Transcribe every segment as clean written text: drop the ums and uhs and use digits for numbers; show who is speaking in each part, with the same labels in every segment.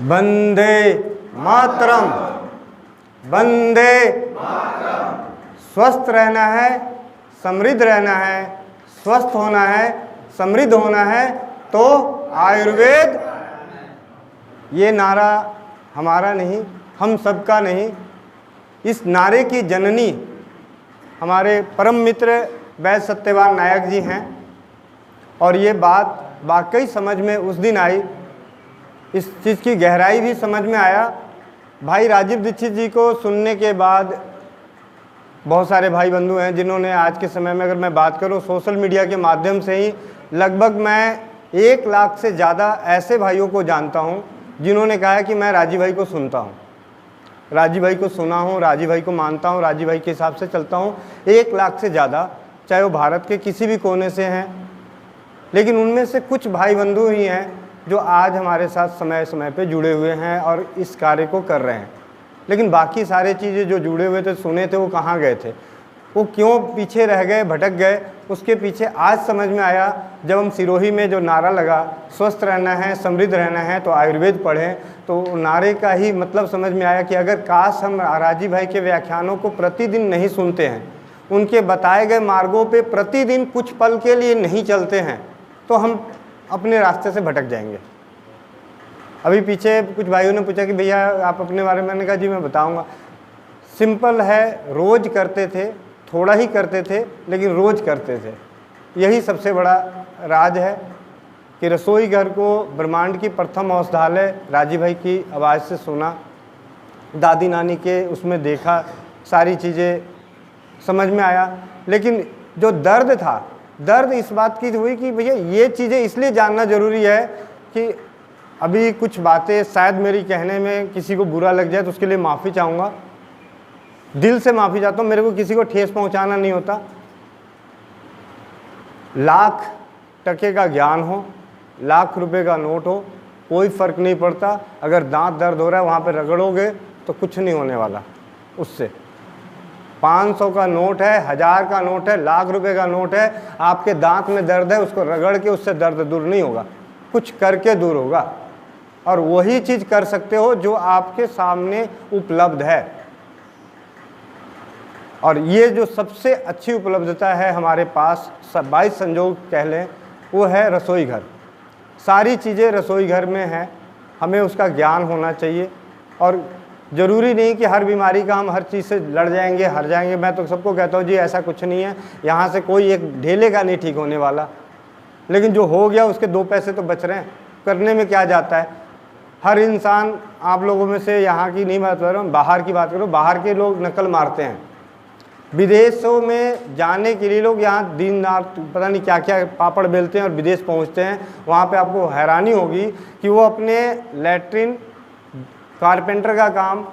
Speaker 1: वंदे मातरम, वंदे। स्वस्थ रहना है, समृद्ध रहना है, स्वस्थ होना है, समृद्ध होना है तो आयुर्वेद। ये नारा हमारा नहीं, हम सबका नहीं, इस नारे की जननी हमारे परम मित्र वैद्य सत्यवान नायक जी हैं। और ये बात वाकई समझ में उस दिन आई, इस चीज़ की गहराई भी समझ में आया। भाई राजीव दीक्षित जी को सुनने के बाद बहुत सारे भाई बंधु हैं जिन्होंने आज के समय में, अगर मैं बात करूं, सोशल मीडिया के माध्यम से ही लगभग मैं 1 लाख से ज़्यादा ऐसे भाइयों को जानता हूं जिन्होंने कहा है कि मैं राजीव भाई को सुनता हूं, राजीव भाई को सुना हूं, राजीव भाई को मानता हूं, राजीव भाई के हिसाब से चलता हूं। 1 लाख से ज़्यादा, चाहे वो भारत के किसी भी कोने से हैं, लेकिन उनमें से कुछ भाई बंधु ही हैं जो आज हमारे साथ समय समय पे जुड़े हुए हैं और इस कार्य को कर रहे हैं। लेकिन बाकी सारे चीज़ें जो जुड़े हुए थे, सुने थे, वो कहाँ गए थे, वो क्यों पीछे रह गए, भटक गए? उसके पीछे आज समझ में आया जब हम सिरोही में जो नारा लगा, स्वस्थ रहना है, समृद्ध रहना है तो आयुर्वेद पढ़ें, तो नारे का ही मतलब समझ में आया कि अगर काश हम राजीव भाई के व्याख्यानों को प्रतिदिन नहीं सुनते हैं, उनके बताए गए मार्गों पे प्रतिदिन कुछ पल के लिए नहीं चलते हैं, तो हम अपने रास्ते से भटक जाएंगे। अभी पीछे कुछ भाइयों ने पूछा कि भैया आप अपने बारे में, मैंने कहा जी मैं बताऊंगा। सिंपल है, रोज़ करते थे, थोड़ा ही करते थे लेकिन रोज़ करते थे। यही सबसे बड़ा राज है कि रसोई घर को ब्रह्मांड की प्रथम औषधालय राजीव भाई की आवाज़ से सुना, दादी नानी के उसमें देखा, सारी चीज़ें समझ में आया। लेकिन जो दर्द था, दर्द इस बात की हुई कि भैया ये चीज़ें इसलिए जानना ज़रूरी है कि अभी कुछ बातें शायद मेरी कहने में किसी को बुरा लग जाए तो उसके लिए माफ़ी चाहूँगा, दिल से माफ़ी चाहता हूँ। मेरे को किसी को ठेस पहुँचाना नहीं होता। लाख टके का ज्ञान हो, लाख रुपए का नोट हो, कोई फ़र्क नहीं पड़ता। अगर दांत दर्द हो रहा है वहाँ पे रगड़ोगे तो कुछ नहीं होने वाला उससे। 500 का नोट है, 1000 का नोट है, लाख रुपए का नोट है, आपके दांत में दर्द है, उसको रगड़ के उससे दर्द दूर नहीं होगा, कुछ करके दूर होगा। और वही चीज़ कर सकते हो जो आपके सामने उपलब्ध है। और ये जो सबसे अच्छी उपलब्धता है हमारे पास, 22 संजोग कह लें, वो है रसोई घर। सारी चीज़ें रसोई घर में हैं, हमें उसका ज्ञान होना चाहिए। और ज़रूरी नहीं कि हर बीमारी का हम हर चीज़ से लड़ जाएंगे, हार जाएंगे। मैं तो सबको कहता हूँ जी ऐसा कुछ नहीं है, यहाँ से कोई एक ढेले का नहीं ठीक होने वाला। लेकिन जो हो गया उसके 2 पैसे तो बच रहे हैं, करने में क्या जाता है। हर इंसान, आप लोगों में से यहाँ की नहीं बात कर रहा हूँ, बाहर की बात करो, बाहर के लोग नकल मारते हैं। विदेशों में जाने के लिए लोग यहाँ दिन रात पता नहीं क्या क्या पापड़ बेलते हैं और विदेश पहुँचते हैं। वहाँ पे आपको हैरानी होगी कि वो अपने लैट्रिन, कारपेंटर का काम,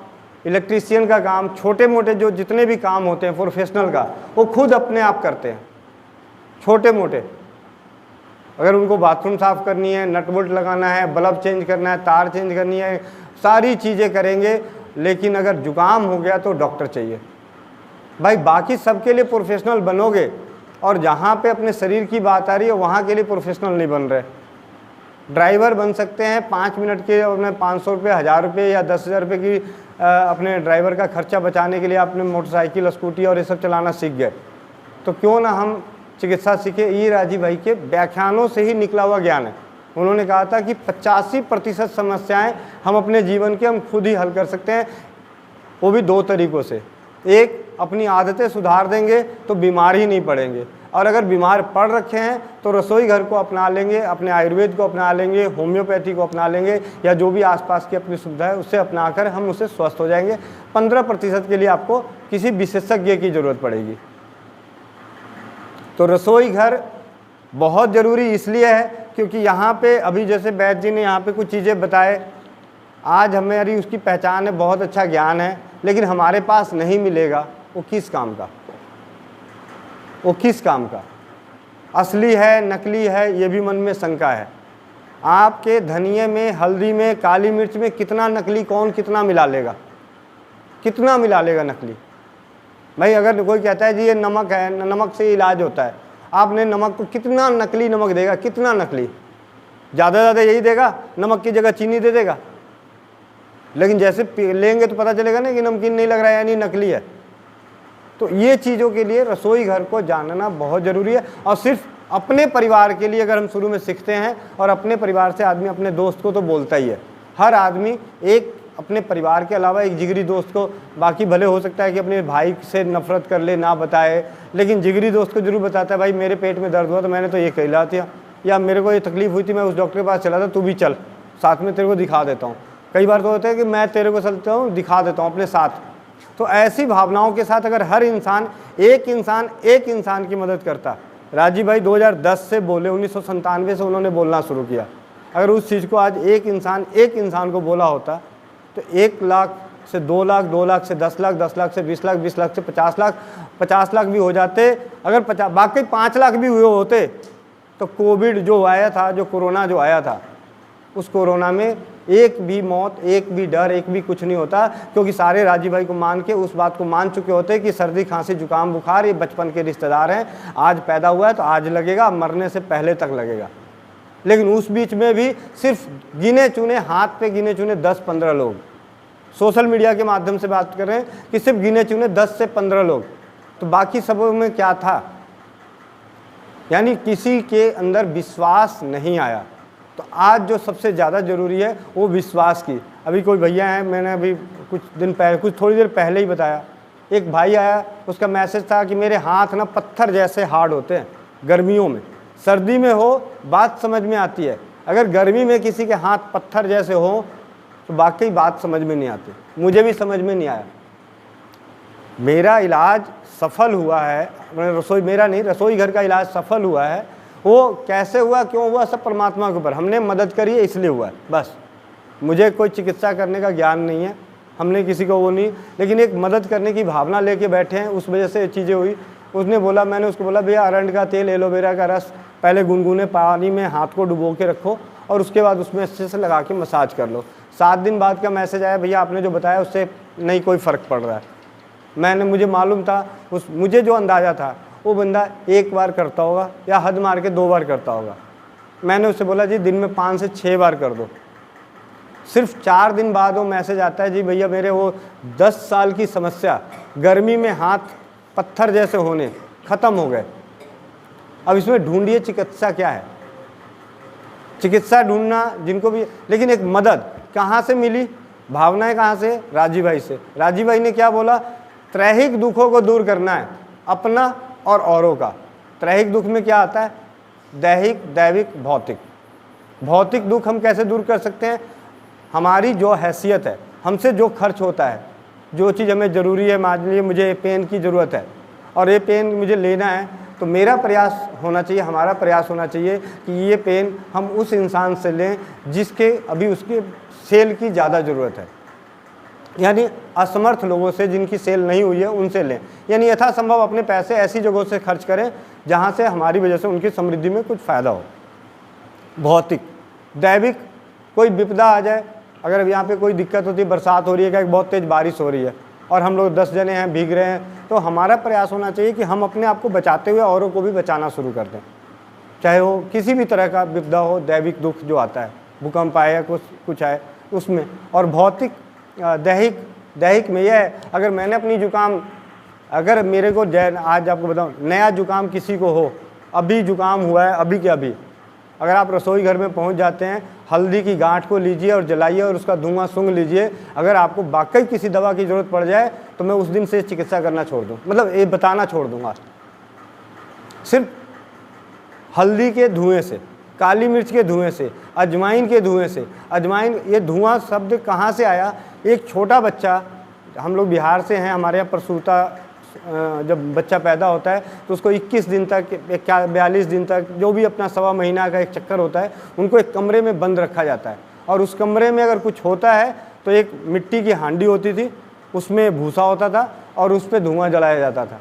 Speaker 1: इलेक्ट्रीशियन का काम, छोटे मोटे जो जितने भी काम होते हैं प्रोफेशनल का, वो खुद अपने आप करते हैं, छोटे मोटे। अगर उनको बाथरूम साफ़ करनी है, नट बोल्ट लगाना है, बल्ब चेंज करना है, तार चेंज करनी है, सारी चीज़ें करेंगे। लेकिन अगर जुकाम हो गया तो डॉक्टर चाहिए। भाई बाकी सबके लिए प्रोफेशनल बनोगे, और जहाँ पे अपने शरीर की बात आ रही है वहाँ के लिए प्रोफेशनल नहीं बन रहे। ड्राइवर बन सकते हैं 5 मिनट के, अपने 500 रुपये, 1000 रुपये या 10,000 रुपये की अपने ड्राइवर का खर्चा बचाने के लिए आपने मोटरसाइकिल, स्कूटी और ये सब चलाना सीख गए, तो क्यों ना हम चिकित्सा सीखे। ये राजीव भाई के व्याख्यानों से ही निकला हुआ ज्ञान है। उन्होंने कहा था कि 85% समस्याएं हम अपने जीवन के हम खुद ही हल कर सकते हैं, वो भी 2 तरीक़ों से। एक, अपनी आदतें सुधार देंगे तो बीमार ही नहीं पड़ेंगे, और अगर बीमार पड़ रखे हैं तो रसोई घर को अपना लेंगे, अपने आयुर्वेद को अपना लेंगे, होम्योपैथी को अपना लेंगे, या जो भी आसपास की अपनी सुविधा है उससे अपनाकर हम उससे स्वस्थ हो जाएंगे। 15% के लिए आपको किसी विशेषज्ञ की ज़रूरत पड़ेगी। तो रसोई घर बहुत ज़रूरी इसलिए है क्योंकि यहाँ पे अभी जैसे वैद्य जी ने यहाँ पे कुछ चीज़ें बताए, आज हमारी उसकी पहचान है, बहुत अच्छा ज्ञान है, लेकिन हमारे पास नहीं मिलेगा, वो किस काम का, वो किस काम का। असली है नकली है ये भी मन में शंका है। आपके धनिये में, हल्दी में, काली मिर्च में कितना नकली कौन कितना मिला लेगा, कितना मिला लेगा नकली। भाई अगर कोई कहता है जी ये नमक है, नमक से इलाज होता है, आपने नमक को कितना नकली नमक देगा, कितना नकली, ज़्यादा यही देगा, नमक की जगह चीनी दे देगा। लेकिन जैसे लेंगे तो पता चलेगा ना कि नमकीन नहीं लग रहा है यानी नकली है। तो ये चीज़ों के लिए रसोई घर को जानना बहुत ज़रूरी है। और सिर्फ अपने परिवार के लिए अगर हम शुरू में सीखते हैं, और अपने परिवार से आदमी अपने दोस्त को तो बोलता ही है। हर आदमी एक अपने परिवार के अलावा एक जिगरी दोस्त को, बाकी भले हो सकता है कि अपने भाई से नफरत कर ले, ना बताए, लेकिन जिगरी दोस्त को जरूर बताता है, भाई मेरे पेट में दर्द हुआ तो मैंने तो ये कहला दिया, या मेरे को ये तकलीफ हुई थी मैं उस डॉक्टर के पास चला था, तू भी चल साथ में तेरे को दिखा देता हूँ। कई बार तो होता है कि मैं तेरे को चलता हूँ दिखा देता हूँ अपने साथ। तो ऐसी भावनाओं के साथ अगर हर इंसान एक इंसान की मदद करता। राजीव भाई 2010 से बोले, 1997 से उन्होंने बोलना शुरू किया। अगर उस चीज़ को आज एक इंसान को बोला होता तो 1 लाख से 2 लाख, 2 लाख से 10 लाख, 10 लाख से 20 लाख, 20 लाख से 50 लाख, 50 लाख भी हो जाते। अगर बाकी 5 लाख भी हुए होते तो कोविड जो आया था, जो कोरोना जो आया था, उस कोरोना में एक भी मौत, एक भी डर, एक भी कुछ नहीं होता, क्योंकि सारे राजीव भाई को मान के उस बात को मान चुके होते कि सर्दी खांसी जुकाम बुखार ये बचपन के रिश्तेदार हैं, आज पैदा हुआ है तो आज लगेगा, मरने से पहले तक लगेगा। लेकिन उस बीच में भी सिर्फ गिने चुने, हाथ पे गिने चुने 10-15 लोग, सोशल मीडिया के माध्यम से बात कर रहे हैं कि सिर्फ गिने चुने 10 से 15 लोग, तो बाकी सबों में क्या था? यानी किसी के अंदर विश्वास नहीं आया। तो आज जो सबसे ज़्यादा ज़रूरी है वो विश्वास की। अभी कोई भैया हैं, मैंने अभी थोड़ी देर पहले ही बताया, एक भाई आया, उसका मैसेज था कि मेरे हाथ ना पत्थर जैसे हार्ड होते हैं गर्मियों में, सर्दी में हो बात समझ में आती है, अगर गर्मी में किसी के हाथ पत्थर जैसे हो तो वाकई बात समझ में नहीं आती। मुझे भी समझ में नहीं आया। मेरा इलाज सफल हुआ है, रसोई घर का इलाज सफल हुआ है। वो कैसे हुआ, क्यों हुआ, सब परमात्मा के ऊपर। हमने मदद करी है इसलिए हुआ है, बस। मुझे कोई चिकित्सा करने का ज्ञान नहीं है, हमने किसी को वो नहीं, लेकिन एक मदद करने की भावना लेके बैठे हैं, उस वजह से चीज़ें हुई। उसने बोला, मैंने उसको बोला भैया अरंड का तेल, एलोवेरा का रस पहले गुनगुने पानी में हाथ को डुबो के रखो और उसके बाद उसमें अच्छे से लगा के मसाज कर लो। 7 दिन बाद का मैसेज आया, भैया आपने जो बताया उससे नहीं कोई फ़र्क पड़ रहा है। मुझे मालूम था, मुझे जो अंदाज़ा था वो बंदा 1 बार करता होगा या हद मार के 2 बार करता होगा। मैंने उससे बोला जी दिन में 5 से 6 बार कर दो। सिर्फ 4 दिन बाद वो मैसेज आता है, जी भैया मेरे वो 10 साल की समस्या, गर्मी में हाथ पत्थर जैसे होने, ख़त्म हो गए। अब इसमें ढूंढिए चिकित्सा क्या है। चिकित्सा ढूंढना जिनको भी, लेकिन एक मदद कहाँ से मिली, भावनाएं कहाँ से? राजीव भाई से। राजीव भाई ने क्या बोला, त्रैहिक दुखों को दूर करना है, अपना और औरों का। त्रैहिक दुख में क्या आता है? दैहिक, दैविक, भौतिक। भौतिक दुख हम कैसे दूर कर सकते हैं? हमारी जो हैसियत है, हमसे जो खर्च होता है, जो चीज़ हमें ज़रूरी है, मान लीजिए मुझे पेन की ज़रूरत है और ये पेन मुझे लेना है, तो मेरा प्रयास होना चाहिए, हमारा प्रयास होना चाहिए कि ये पेन हम उस इंसान से लें जिसके अभी उसके सेल की ज़्यादा ज़रूरत है, यानी असमर्थ लोगों से, जिनकी सेल नहीं हुई है उनसे लें। यानी यथासंभव अपने पैसे ऐसी जगहों से खर्च करें जहाँ से हमारी वजह से उनकी समृद्धि में कुछ फ़ायदा हो। भौतिक। दैविक, कोई विपदा आ जाए, अगर यहाँ पे कोई दिक्कत होती है, बरसात हो रही है, क्या बहुत तेज़ बारिश हो रही है और हम लोग 10 जने हैं, भीग रहे हैं, तो हमारा प्रयास होना चाहिए कि हम अपने आप को बचाते हुए औरों को भी बचाना शुरू कर दें, चाहे वो किसी भी तरह का विपदा हो, दैविक दुख जो आता है, भूकंप आए या कुछ आए उसमें। और भौतिक, दैहिक में यह है, अगर मैंने अपनी जुकाम, अगर मेरे को आज आपको बताऊँ, नया जुकाम किसी को हो, अभी जुकाम हुआ है, अभी के अभी, अगर आप रसोई घर में पहुंच जाते हैं, हल्दी की गांठ को लीजिए और जलाइए और उसका धुआं सूंघ लीजिए। अगर आपको वाकई किसी दवा की ज़रूरत पड़ जाए तो मैं उस दिन से चिकित्सा करना छोड़ दूँ, मतलब ये बताना छोड़ दूँगा। सिर्फ हल्दी के धुएं से, काली मिर्च के धुएं से, अजवाइन के धुएं से। अजवाइन, ये धुआं शब्द कहाँ से आया? एक छोटा बच्चा, हम लोग बिहार से हैं, हमारे यहाँ प्रसूता, जब बच्चा पैदा होता है तो उसको 21 दिन तक, 42 दिन तक, जो भी अपना 1.25 महीना का एक चक्कर होता है, उनको एक कमरे में बंद रखा जाता है। और उस कमरे में अगर कुछ होता है तो एक मिट्टी की हांडी होती थी, उसमें भूसा होता था और उस पर धुआं जलाया जाता था,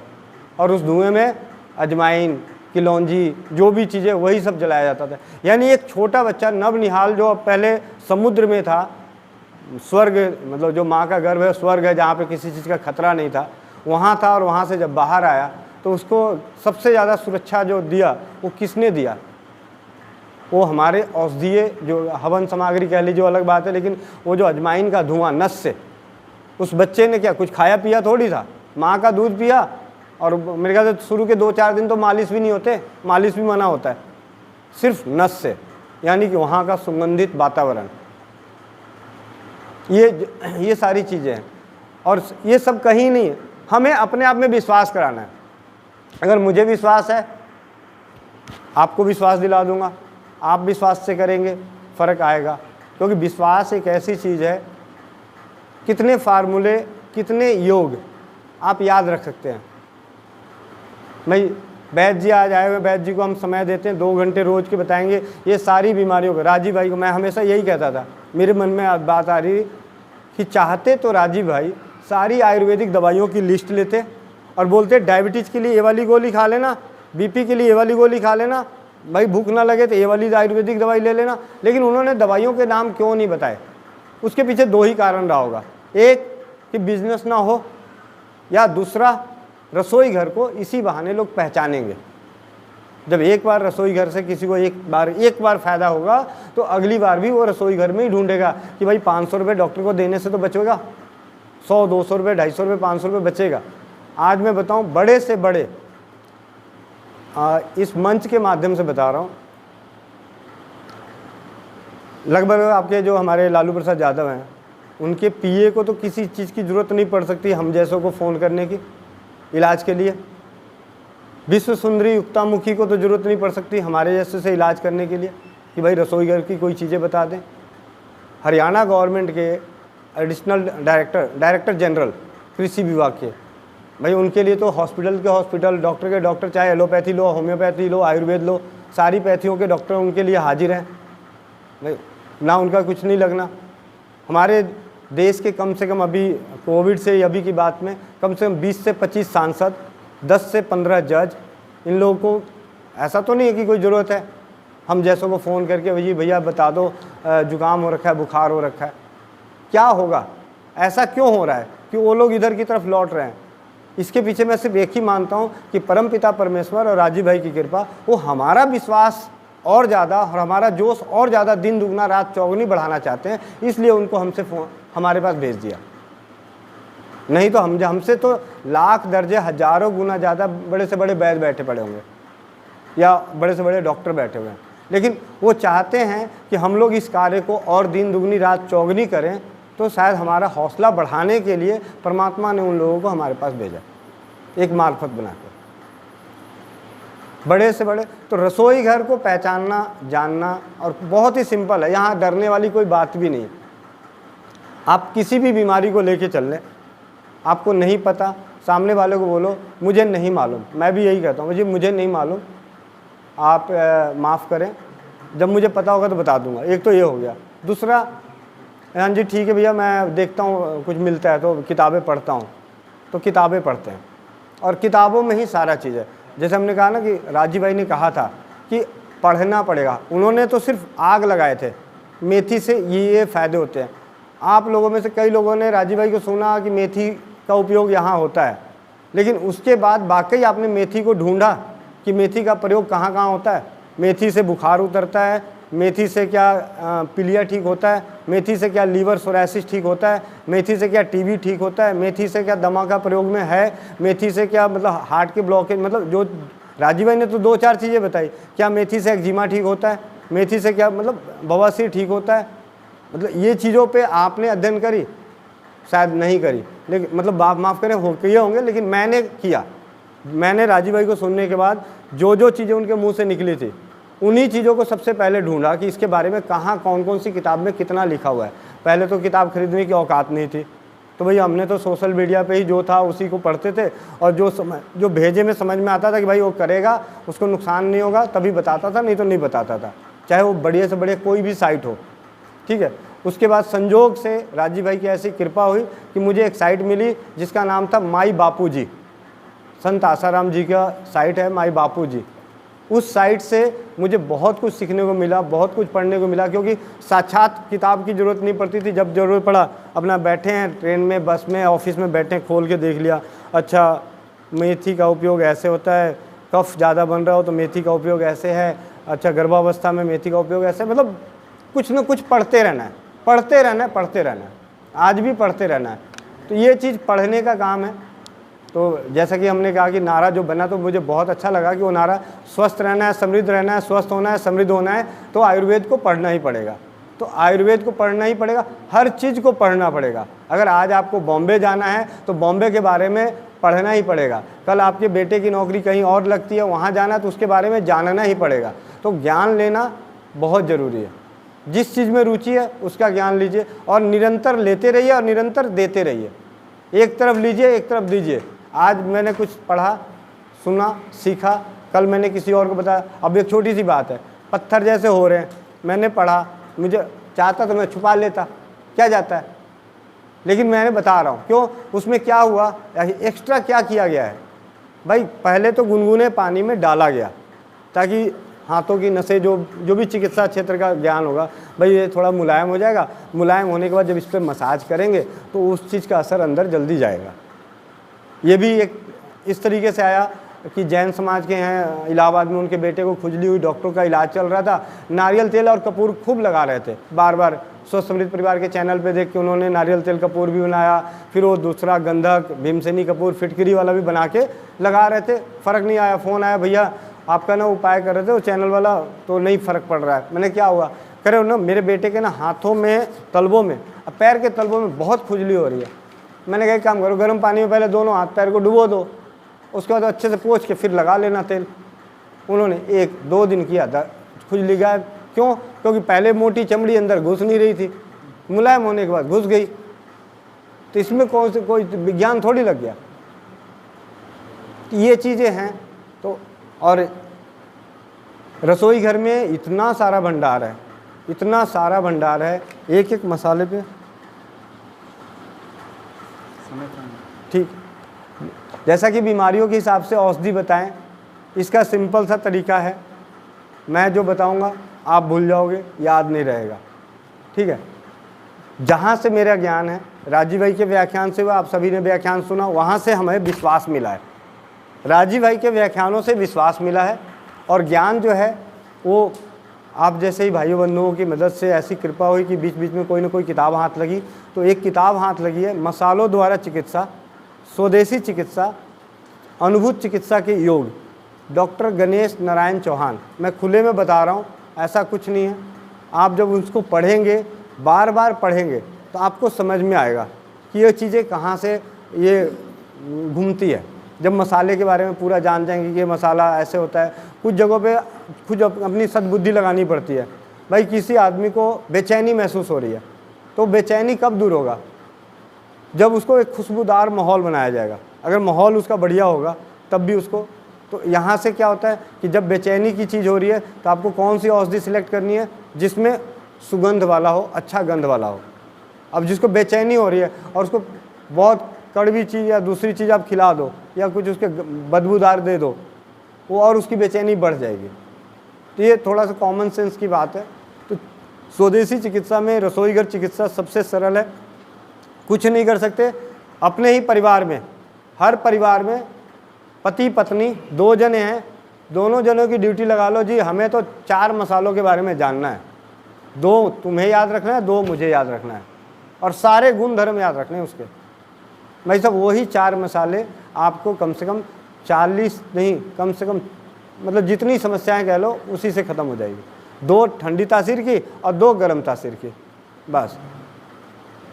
Speaker 1: और उस धुएं में अजवाइन, किलौंजी, जो भी चीज़ें, वही सब जलाया जाता था। यानी एक छोटा बच्चा नवनिहाल, जो पहले समुद्र में था, स्वर्ग, मतलब जो माँ का गर्भ है स्वर्ग है, जहाँ पे किसी चीज़ का खतरा नहीं था, वहाँ था, और वहाँ से जब बाहर आया तो उसको सबसे ज़्यादा सुरक्षा जो दिया वो किसने दिया? वो हमारे औषधीय जो हवन सामग्री कह लीजिए अलग बात है, लेकिन वो जो अजवाइन का धुआं नस से, उस बच्चे ने क्या कुछ खाया पिया थोड़ी था, माँ का दूध पिया, और मेरे ख्याल से शुरू के 2-4 दिन तो मालिश भी नहीं होते, मालिश भी मना होता है, सिर्फ नस से, यानी कि वहाँ का सुगंधित वातावरण। ये सारी चीज़ें हैं, और ये सब कहीं नहीं है, हमें अपने आप में विश्वास कराना है। अगर मुझे विश्वास है, आपको विश्वास दिला दूंगा, आप विश्वास से करेंगे, फ़र्क आएगा। क्योंकि विश्वास एक ऐसी चीज़ है, कितने फार्मूले, कितने योग आप याद रख सकते हैं। भाई वैद्य जी आज आए हुए, वैद्य जी को हम समय देते हैं 2 घंटे रोज़ के, बताएंगे ये सारी बीमारियों को। राजीव भाई को मैं हमेशा यही कहता था, मेरे मन में बात आ रही कि चाहते तो राजीव भाई सारी आयुर्वेदिक दवाइयों की लिस्ट लेते और बोलते डायबिटीज़ के लिए ये वाली गोली खा लेना, बीपी के लिए ये वाली गोली खा लेना, भाई भूख ना लगे तो ये वाली आयुर्वेदिक दवाई ले लेना। लेकिन उन्होंने दवाइयों के नाम क्यों नहीं बताए? उसके पीछे 2 ही कारण रहा होगा, एक कि बिजनेस ना हो, या दूसरा रसोई घर को इसी बहाने लोग पहचानेंगे। जब एक बार रसोई घर से किसी को एक बार फ़ायदा होगा तो अगली बार भी वो रसोई घर में ही ढूंढेगा कि भाई 500 रुपये डॉक्टर को देने से तो बचेगा, 100, 200 रुपये, 250 रुपये, 500 रुपये बचेगा। आज मैं बताऊं, बड़े से बड़े इस मंच के माध्यम से बता रहा हूं, लगभग आपके जो हमारे लालू प्रसाद यादव हैं, उनके पीए को तो किसी चीज़ की ज़रूरत नहीं पड़ सकती हम जैसों को फ़ोन करने की इलाज के लिए। विश्व सुंदरी युक्तामुखी को तो ज़रूरत नहीं पड़ सकती हमारे जैसे से इलाज करने के लिए कि भाई रसोई घर की कोई चीज़ें बता दें। हरियाणा गवर्नमेंट के एडिशनल डायरेक्टर जनरल कृषि विभाग के, भाई उनके लिए तो हॉस्पिटल के हॉस्पिटल, डॉक्टर के डॉक्टर, चाहे एलोपैथी लो, होम्योपैथी लो, आयुर्वेद लो, सारी पैथियों के डॉक्टर उनके लिए हाजिर हैं। भाई ना उनका कुछ नहीं लगना। हमारे देश के कम से कम अभी कोविड से अभी की बात में कम से कम 20 से 25 सांसद, 10 से 15 जज, इन लोगों को ऐसा तो नहीं है कि कोई ज़रूरत है हम जैसों को फ़ोन करके भैया बता दो जुकाम हो रखा है, बुखार हो रखा है। क्या होगा? ऐसा क्यों हो रहा है कि वो लोग इधर की तरफ लौट रहे हैं? इसके पीछे मैं सिर्फ एक ही मानता हूँ कि परमपिता परमेश्वर और राजीव भाई की कृपा, वो हमारा विश्वास और ज़्यादा और हमारा जोश और ज़्यादा दिन दुगना रात चौगुनी बढ़ाना चाहते हैं, इसलिए उनको हमसे हमारे पास भेज दिया। नहीं तो हमसे तो लाख दर्जे हजारों गुना ज़्यादा बड़े से बड़े वैद्य बैठे पड़े होंगे या बड़े से बड़े डॉक्टर बैठे हुए हैं, लेकिन वो चाहते हैं कि हम लोग इस कार्य को और दिन दुगनी रात चौगुनी करें। तो शायद हमारा हौसला बढ़ाने के लिए परमात्मा ने उन लोगों को हमारे पास भेजा, एक मार्फत बनाकर। बड़े से बड़े तो रसोई घर को पहचानना, जानना, और बहुत ही सिंपल है, यहाँ डरने वाली कोई बात भी नहीं। आप किसी भी बीमारी को लेके चल लें, आपको नहीं पता, सामने वाले को बोलो मुझे नहीं मालूम। मैं भी यही कहता हूँ, मुझे नहीं मालूम, आप माफ़ करें, जब मुझे पता होगा तो बता दूंगा। एक तो ये हो गया। दूसरा, हाँ जी ठीक है भैया, मैं देखता हूँ कुछ मिलता है तो किताबें पढ़ता हूँ, तो किताबें पढ़ते हैं, और किताबों में ही सारा चीज़ है। जैसे हमने कहा ना कि राजीव भाई ने कहा था कि पढ़ना पड़ेगा, उन्होंने तो सिर्फ आग लगाए थे, मेथी से ये फ़ायदे होते हैं। आप लोगों में से कई लोगों ने राजीव भाई को सुना कि मेथी का उपयोग यहाँ होता है, लेकिन उसके बाद वाकई आपने मेथी को ढूंढा कि मेथी का प्रयोग कहाँ कहाँ होता है। मेथी से बुखार उतरता है, मेथी से क्या पीलिया ठीक होता है, मेथी से क्या लीवर सोरासिस ठीक होता है, मेथी से क्या टीबी ठीक होता है, मेथी से क्या दमा का प्रयोग में है, मेथी से क्या मतलब हार्ट के ब्लॉकेज, मतलब जो राजीव भाई ने तो 2-4 चीज़ें बताई। क्या मेथी से एक्जिमा ठीक होता है, मेथी से क्या मतलब बवासीर ठीक होता है। मतलब ये चीज़ों पे आपने अध्ययन करी? शायद नहीं करी, लेकिन मतलब माफ़ करें हो किए होंगे, लेकिन मैंने किया। मैंने राजीव भाई को सुनने के बाद जो जो चीज़ें उनके मुंह से निकली थी, उन्हीं चीज़ों को सबसे पहले ढूंढा कि इसके बारे में कहाँ कौन कौन सी किताब में कितना लिखा हुआ है। पहले तो किताब खरीदने की औकात नहीं थी, तो भैया हमने तो सोशल मीडिया पे ही जो था उसी को पढ़ते थे, और जो भेजे में समझ में आता था कि भाई वो करेगा, उसको नुकसान नहीं होगा, तभी बताता था, नहीं तो नहीं बताता था, चाहे वो बढ़िया से बढ़िया कोई भी साइट हो। ठीक है। उसके बाद संजोग से राजीव भाई की ऐसी कृपा हुई कि मुझे एक साइट मिली जिसका नाम था माई बापू जी, संत आसाराम जी का साइट है माई बापू जी। उस साइट से मुझे बहुत कुछ सीखने को मिला, बहुत कुछ पढ़ने को मिला, क्योंकि साक्षात किताब की ज़रूरत नहीं पड़ती थी। जब ज़रूरत पड़ा अपना बैठे हैं ट्रेन में, बस में, ऑफिस में बैठे हैं, खोल के देख लिया, अच्छा मेथी का उपयोग ऐसे होता है, कफ ज़्यादा बन रहा हो तो मेथी का उपयोग ऐसे है, अच्छा गर्भावस्था में मेथी का उपयोग ऐसे, मतलब कुछ न कुछ पढ़ते रहना है, पढ़ते रहना है, पढ़ते रहना है, आज भी पढ़ते रहना है। तो ये चीज़ पढ़ने का काम है। तो जैसा कि हमने कहा कि नारा जो बना, तो मुझे बहुत अच्छा लगा कि वो नारा स्वस्थ रहना है, समृद्ध रहना है, स्वस्थ होना है, समृद्ध होना है, तो आयुर्वेद को पढ़ना ही पड़ेगा। तो आयुर्वेद को पढ़ना ही पड़ेगा, हर चीज़ को पढ़ना पड़ेगा। अगर आज आपको बॉम्बे जाना है तो बॉम्बे के बारे में पढ़ना ही पड़ेगा। कल आपके बेटे की नौकरी कहीं और लगती है, वहाँ जाना तो उसके बारे में जानना ही पड़ेगा। तो ज्ञान लेना बहुत ज़रूरी है। जिस चीज़ में रुचि है उसका ज्ञान लीजिए और निरंतर लेते रहिए और निरंतर देते रहिए। एक तरफ लीजिए, एक तरफ दीजिए। आज मैंने कुछ पढ़ा, सुना, सीखा, कल मैंने किसी और को बताया। अब एक छोटी सी बात है, पत्थर जैसे हो रहे हैं, मैंने पढ़ा, मुझे चाहता तो मैं छुपा लेता, क्या जाता है, लेकिन मैंने बता रहा हूँ क्यों, उसमें क्या हुआ, एक्स्ट्रा क्या किया गया है। भाई पहले तो गुनगुने पानी में डाला गया ताकि हाथों की नसें, जो भी चिकित्सा क्षेत्र का ज्ञान होगा, भाई ये थोड़ा मुलायम हो जाएगा। मुलायम होने के बाद जब इस पर मसाज करेंगे तो उस चीज़ का असर अंदर जल्दी जाएगा। ये भी एक इस तरीके से आया कि जैन समाज के हैं इलाहाबाद में, उनके बेटे को खुजली हुई, डॉक्टरों का इलाज चल रहा था, नारियल तेल और कपूर खूब लगा रहे थे। बार बार स्वस्थ समृद्ध परिवार के चैनल पे देख के उन्होंने नारियल तेल कपूर भी बनाया, फिर वो दूसरा गंधक भीमसेनी कपूर फिटकरी वाला भी बना के लगा रहे थे। फ़र्क नहीं आया। फ़ोन आया, भैया आपका ना उपाय कर रहे थे वो चैनल वाला, तो नहीं फ़र्क पड़ रहा है। मैंने क्या हुआ, कह रहे हो ना मेरे बेटे के ना हाथों में, तलबों में, पैर के तलबों में बहुत खुजली हो रही है। मैंने कहा एक काम करो, गर्म पानी में पहले दोनों हाथ पैर को डुबो दो, उसके बाद अच्छे से पोंछ के फिर लगा लेना तेल। उन्होंने 1-2 दिन किया था, खुजली गायब। क्यों? क्योंकि पहले मोटी चमड़ी अंदर घुस नहीं रही थी, मुलायम होने के बाद घुस गई। तो इसमें कौन से कोई विज्ञान थोड़ी लग गया। ये चीज़ें हैं। तो और रसोई घर में इतना सारा भंडार है, इतना सारा भंडार है, एक एक मसाले पे ठीक। जैसा कि बीमारियों के हिसाब से औषधि बताएं, इसका सिंपल सा तरीका है, मैं जो बताऊंगा आप भूल जाओगे, याद नहीं रहेगा, ठीक है। जहाँ से मेरा ज्ञान है, राजीव भाई के व्याख्यान से, आप सभी ने व्याख्यान सुना, वहाँ से हमें विश्वास मिला है। राजीव भाई के व्याख्यानों से विश्वास मिला है और ज्ञान जो है वो आप जैसे ही भाइयों बंधुओं की मदद से ऐसी कृपा हुई कि बीच बीच में कोई ना कोई किताब हाथ लगी। तो एक किताब हाथ लगी है, मसालों द्वारा चिकित्सा, स्वदेशी चिकित्सा, अनुभूत चिकित्सा के योग, डॉक्टर गणेश नारायण चौहान। मैं खुले में बता रहा हूँ, ऐसा कुछ नहीं है। आप जब उसको पढ़ेंगे, बार बार पढ़ेंगे, तो आपको समझ में आएगा कि ये चीज़ें कहाँ से ये घूमती है। जब मसाले के बारे में पूरा जान जाएंगे कि ये मसाला ऐसे होता है। कुछ जगहों पे खुद अपनी सद्बुद्धि लगानी पड़ती है। भाई किसी आदमी को बेचैनी महसूस हो रही है, तो बेचैनी कब दूर होगा? जब उसको एक खुशबूदार माहौल बनाया जाएगा। अगर माहौल उसका बढ़िया होगा तब भी उसको, तो यहाँ से क्या होता है कि जब बेचैनी की चीज़ हो रही है तो आपको कौन सी औषधि सिलेक्ट करनी है जिसमें सुगंध वाला हो, अच्छा गंध वाला हो। अब जिसको बेचैनी हो रही है और उसको बहुत कड़वी चीज़ या दूसरी चीज़ आप खिला दो या कुछ उसके बदबूदार दे दो, वो और उसकी बेचैनी बढ़ जाएगी। तो ये थोड़ा सा कॉमन सेंस की बात है। तो स्वदेशी चिकित्सा में रसोईघर चिकित्सा सबसे सरल है। कुछ नहीं कर सकते, अपने ही परिवार में, हर परिवार में पति पत्नी 2 जने हैं, दोनों जनों की ड्यूटी लगा लो जी, हमें तो 4 मसालों के बारे में जानना है। 2 तुम्हें याद रखना है, 2 मुझे याद रखना है, और सारे गुण धर्म याद रखने हैं उसके। भाई साहब वही 4 मसाले आपको कम से कम 40 नहीं, कम से कम मतलब जितनी समस्याएं कह लो उसी से ख़त्म हो जाएगी। 2 ठंडी तासीर की और 2 गर्म तासीर की, बस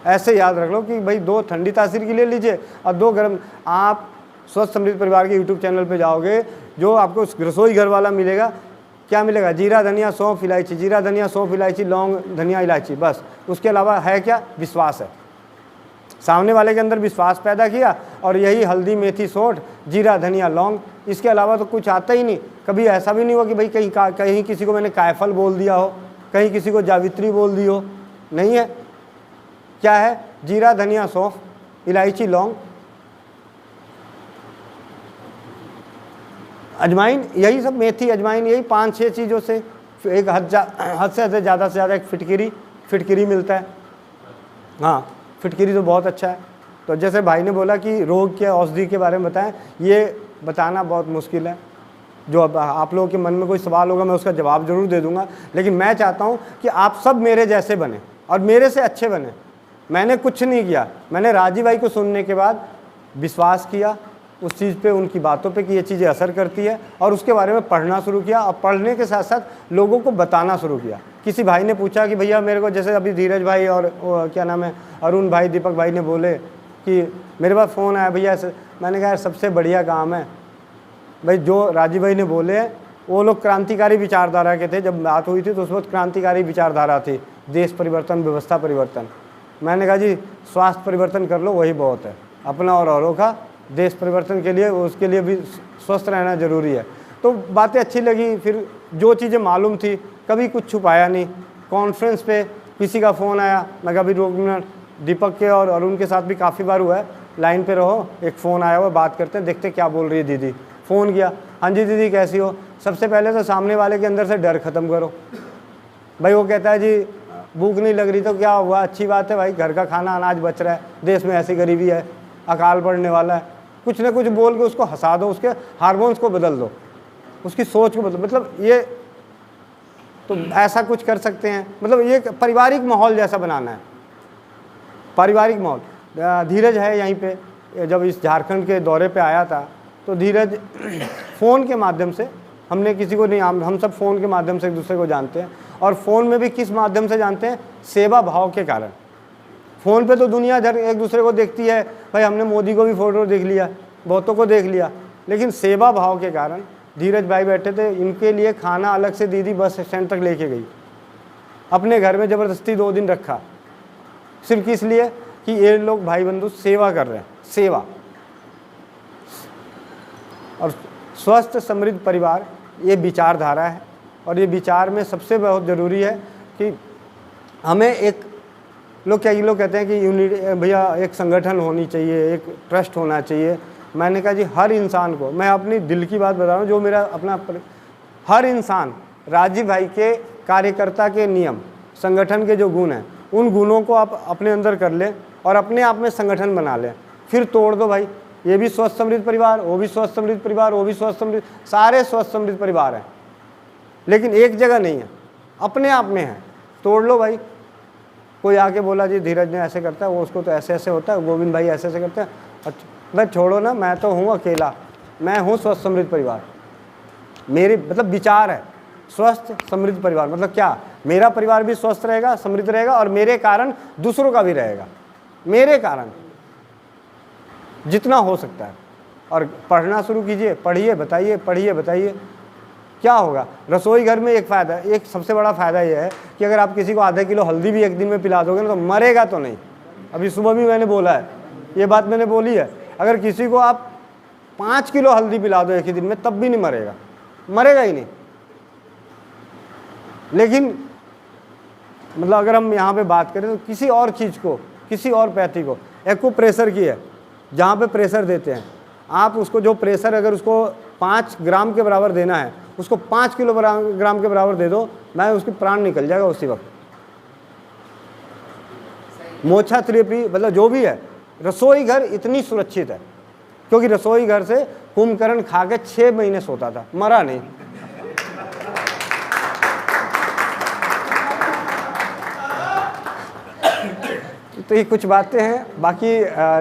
Speaker 1: ऐसे याद रख लो कि भाई 2 ठंडी तासीर की ले लीजिए और 2 गर्म। आप स्वस्थ समृद्ध परिवार के यूट्यूब चैनल पे जाओगे, जो आपको रसोई घर वाला मिलेगा, क्या मिलेगा? जीरा धनिया सौंफ इलायची, जीरा धनिया सौंफ इलायची, लौंग धनिया इलायची, बस। उसके अलावा है क्या? विश्वास है। सामने वाले के अंदर विश्वास पैदा किया और यही हल्दी मेथी सौंठ जीरा धनिया लौंग, इसके अलावा तो कुछ आता ही नहीं। कभी ऐसा भी नहीं हुआ कि भाई कहीं किसी को मैंने कायफल बोल दिया हो, कहीं किसी को जावित्री बोल दी हो, नहीं है। क्या है? जीरा धनिया सौंफ इलायची लौंग अजवाइन, यही सब, मेथी अजवाइन, यही 5-6 चीज़ों से एक हद से ज़्यादा एक फिटकिरी मिलता है। हाँ, फिटकिरी तो बहुत अच्छा है। तो जैसे भाई ने बोला कि रोग के औषधि के बारे में बताएं, ये बताना बहुत मुश्किल है। जो अब आप लोगों के मन में कोई सवाल होगा मैं उसका जवाब ज़रूर दे दूंगा, लेकिन मैं चाहता हूं कि आप सब मेरे जैसे बने और मेरे से अच्छे बने। मैंने कुछ नहीं किया, मैंने राजीव भाई को सुनने के बाद विश्वास किया उस चीज़ पे, उनकी बातों पे कि ये चीज़ें असर करती है, और उसके बारे में पढ़ना शुरू किया और पढ़ने के साथ साथ लोगों को बताना शुरू किया। किसी भाई ने पूछा कि भैया मेरे को, जैसे अभी धीरज भाई और क्या नाम है अरुण भाई, दीपक भाई ने बोले कि मेरे पास फ़ोन आया भैया, मैंने कहा यार सबसे बढ़िया काम है भाई, जो राजीव भाई ने बोले वो लोग क्रांतिकारी विचारधारा के थे। जब बात हुई थी तो उस वक्त क्रांतिकारी विचारधारा थी, देश परिवर्तन, व्यवस्था परिवर्तन। मैंने कहा जी स्वास्थ्य परिवर्तन कर लो, वही बहुत है, अपना और औरों का। देश परिवर्तन के लिए, उसके लिए भी स्वस्थ रहना ज़रूरी है। तो बातें अच्छी लगी। फिर जो चीज़ें मालूम थी कभी कुछ छुपाया नहीं। कॉन्फ्रेंस पे किसी का फ़ोन आया, मैं कभी रोक, दीपक के और अरुण के साथ भी काफ़ी बार हुआ है, लाइन पे रहो, एक फ़ोन आया हुआ, बात करते हैं, देखते क्या बोल रही है दीदी। फ़ोन किया, हाँ जी दीदी कैसी हो। सबसे पहले तो सामने वाले के अंदर से डर ख़त्म करो। भाई वो कहता है जी भूख नहीं लग रही, तो क्या हुआ, अच्छी बात है भाई, घर का खाना अनाज बच रहा है, देश में ऐसी गरीबी है, अकाल पड़ने वाला है, कुछ ना कुछ बोल के उसको हंसा दो, उसके हार्मोन्स को बदल दो, उसकी सोच को बदल, मतलब ये तो ऐसा कुछ कर सकते हैं। मतलब ये पारिवारिक माहौल जैसा बनाना है, पारिवारिक माहौल। धीरज है यहीं पे, जब इस झारखंड के दौरे पे आया था तो धीरज फ़ोन के माध्यम से, हमने किसी को नहीं, हम सब फ़ोन के माध्यम से एक दूसरे को जानते हैं, और फ़ोन में भी किस माध्यम से जानते हैं, सेवा भाव के कारण। फ़ोन पे तो दुनिया भर एक दूसरे को देखती है, भाई हमने मोदी को भी फ़ोटो देख लिया, बहुतों को देख लिया, लेकिन सेवा भाव के कारण धीरज भाई बैठे थे, इनके लिए खाना अलग से दीदी बस स्टैंड तक लेके गई, अपने घर में ज़बरदस्ती 2 दिन रखा, सिर्फ किस लिए कि ये लोग भाई बंधु सेवा कर रहे हैं, सेवा। और स्वस्थ समृद्ध परिवार ये विचारधारा है, और ये विचार में सबसे बहुत ज़रूरी है कि हमें एक, लोग कहते हैं कि यूनिटी, भैया एक संगठन होनी चाहिए, एक ट्रस्ट होना चाहिए। मैंने कहा जी हर इंसान को, मैं अपनी दिल की बात बता रहा हूँ, जो मेरा अपना, हर इंसान राजीव भाई के कार्यकर्ता के नियम, संगठन के जो गुण हैं, उन गुणों को आप अपने अंदर कर लें और अपने आप में संगठन बना लें, फिर तोड़ दो भाई। ये भी स्वस्थ समृद्ध परिवार, वो भी स्वस्थ समृद्ध परिवार, वो भी स्वस्थ समृद्ध, सारे स्वस्थ समृद्ध परिवार हैं, लेकिन एक जगह नहीं है, अपने आप में है, तोड़ लो भाई। कोई आके बोला जी धीरज ने ऐसे करता है, वो उसको तो ऐसे ऐसे होता है, गोविंद भाई ऐसे ऐसे करते हैं, अच्छा भाई छोड़ो ना, मैं तो हूँ अकेला, मैं हूँ स्वस्थ समृद्ध परिवार। मेरे मतलब विचार है स्वस्थ समृद्ध परिवार, मतलब क्या, मेरा परिवार भी स्वस्थ रहेगा, समृद्ध रहेगा, और मेरे कारण दूसरों का भी रहेगा, मेरे कारण जितना हो सकता है। और पढ़ना शुरू कीजिए, पढ़िए बताइए, पढ़िए बताइए, क्या होगा। रसोई घर में एक फ़ायदा, एक सबसे बड़ा फ़ायदा यह है कि अगर आप किसी को आधा किलो हल्दी भी एक दिन में पिला दोगे ना, तो मरेगा तो नहीं। अभी सुबह भी मैंने बोला है, ये बात मैंने बोली है, अगर किसी को आप 5 किलो हल्दी पिला दो एक ही दिन में, तब भी नहीं मरेगा, मरेगा ही नहीं। लेकिन मतलब अगर हम यहाँ पे बात करें तो किसी और चीज़ को, किसी और पैथी को, एक्यूप्रेशर की है, जहाँ पे प्रेशर देते हैं आप, उसको जो प्रेशर अगर उसको 5 ग्राम के बराबर देना है, उसको 5 किलोग्राम के बराबर दे दो, मैं उसकी प्राण निकल जाएगा उसी वक्त। मोछा थेरेपी, मतलब जो भी है, रसोई घर इतनी सुरक्षित है, क्योंकि रसोई घर से कुंभकर्ण खा के 6 महीने सोता था, मरा नहीं। तो ये कुछ बातें हैं। बाकी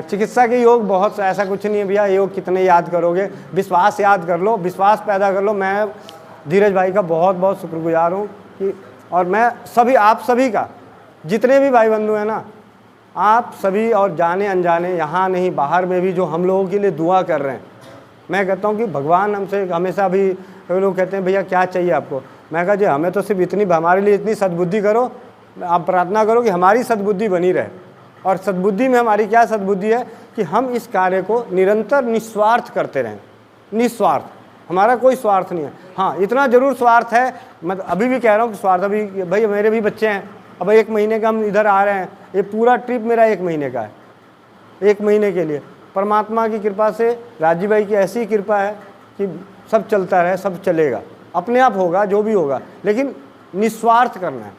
Speaker 1: चिकित्सा के योग बहुत, ऐसा कुछ नहीं है भैया, योग कितने याद करोगे, विश्वास याद कर लो, विश्वास पैदा कर लो। मैं धीरज भाई का बहुत बहुत शुक्रगुजार हूँ कि, और मैं सभी, आप सभी का, जितने भी भाई बंधु हैं ना, आप सभी, और जाने अनजाने, यहाँ नहीं बाहर में भी, जो हम लोगों के लिए दुआ कर रहे हैं। मैं कहता हूँ कि भगवान हमसे हमेशा भी, लोग कहते हैं भैया क्या चाहिए आपको, मैं कहा जी हमें तो सिर्फ इतनी, हमारे लिए इतनी सद्बुद्धि करो, आप प्रार्थना करो कि हमारी सद्बुद्धि बनी रहे। और सद्बुद्धि में हमारी क्या सद्बुद्धि है कि हम इस कार्य को निरंतर निस्वार्थ करते रहें, निस्वार्थ, हमारा कोई स्वार्थ नहीं है। हाँ इतना ज़रूर स्वार्थ है, मैं अभी भी कह रहा हूँ कि स्वार्थ, अभी भाई मेरे भी बच्चे हैं, अब 1 महीने का हम इधर आ रहे हैं, ये पूरा ट्रिप मेरा 1 महीने का है, 1 महीने के लिए परमात्मा की कृपा से, राजीव भाई की ऐसी कृपा है कि सब चलता रहे, सब चलेगा, अपने आप होगा जो भी होगा, लेकिन निस्वार्थ करना है।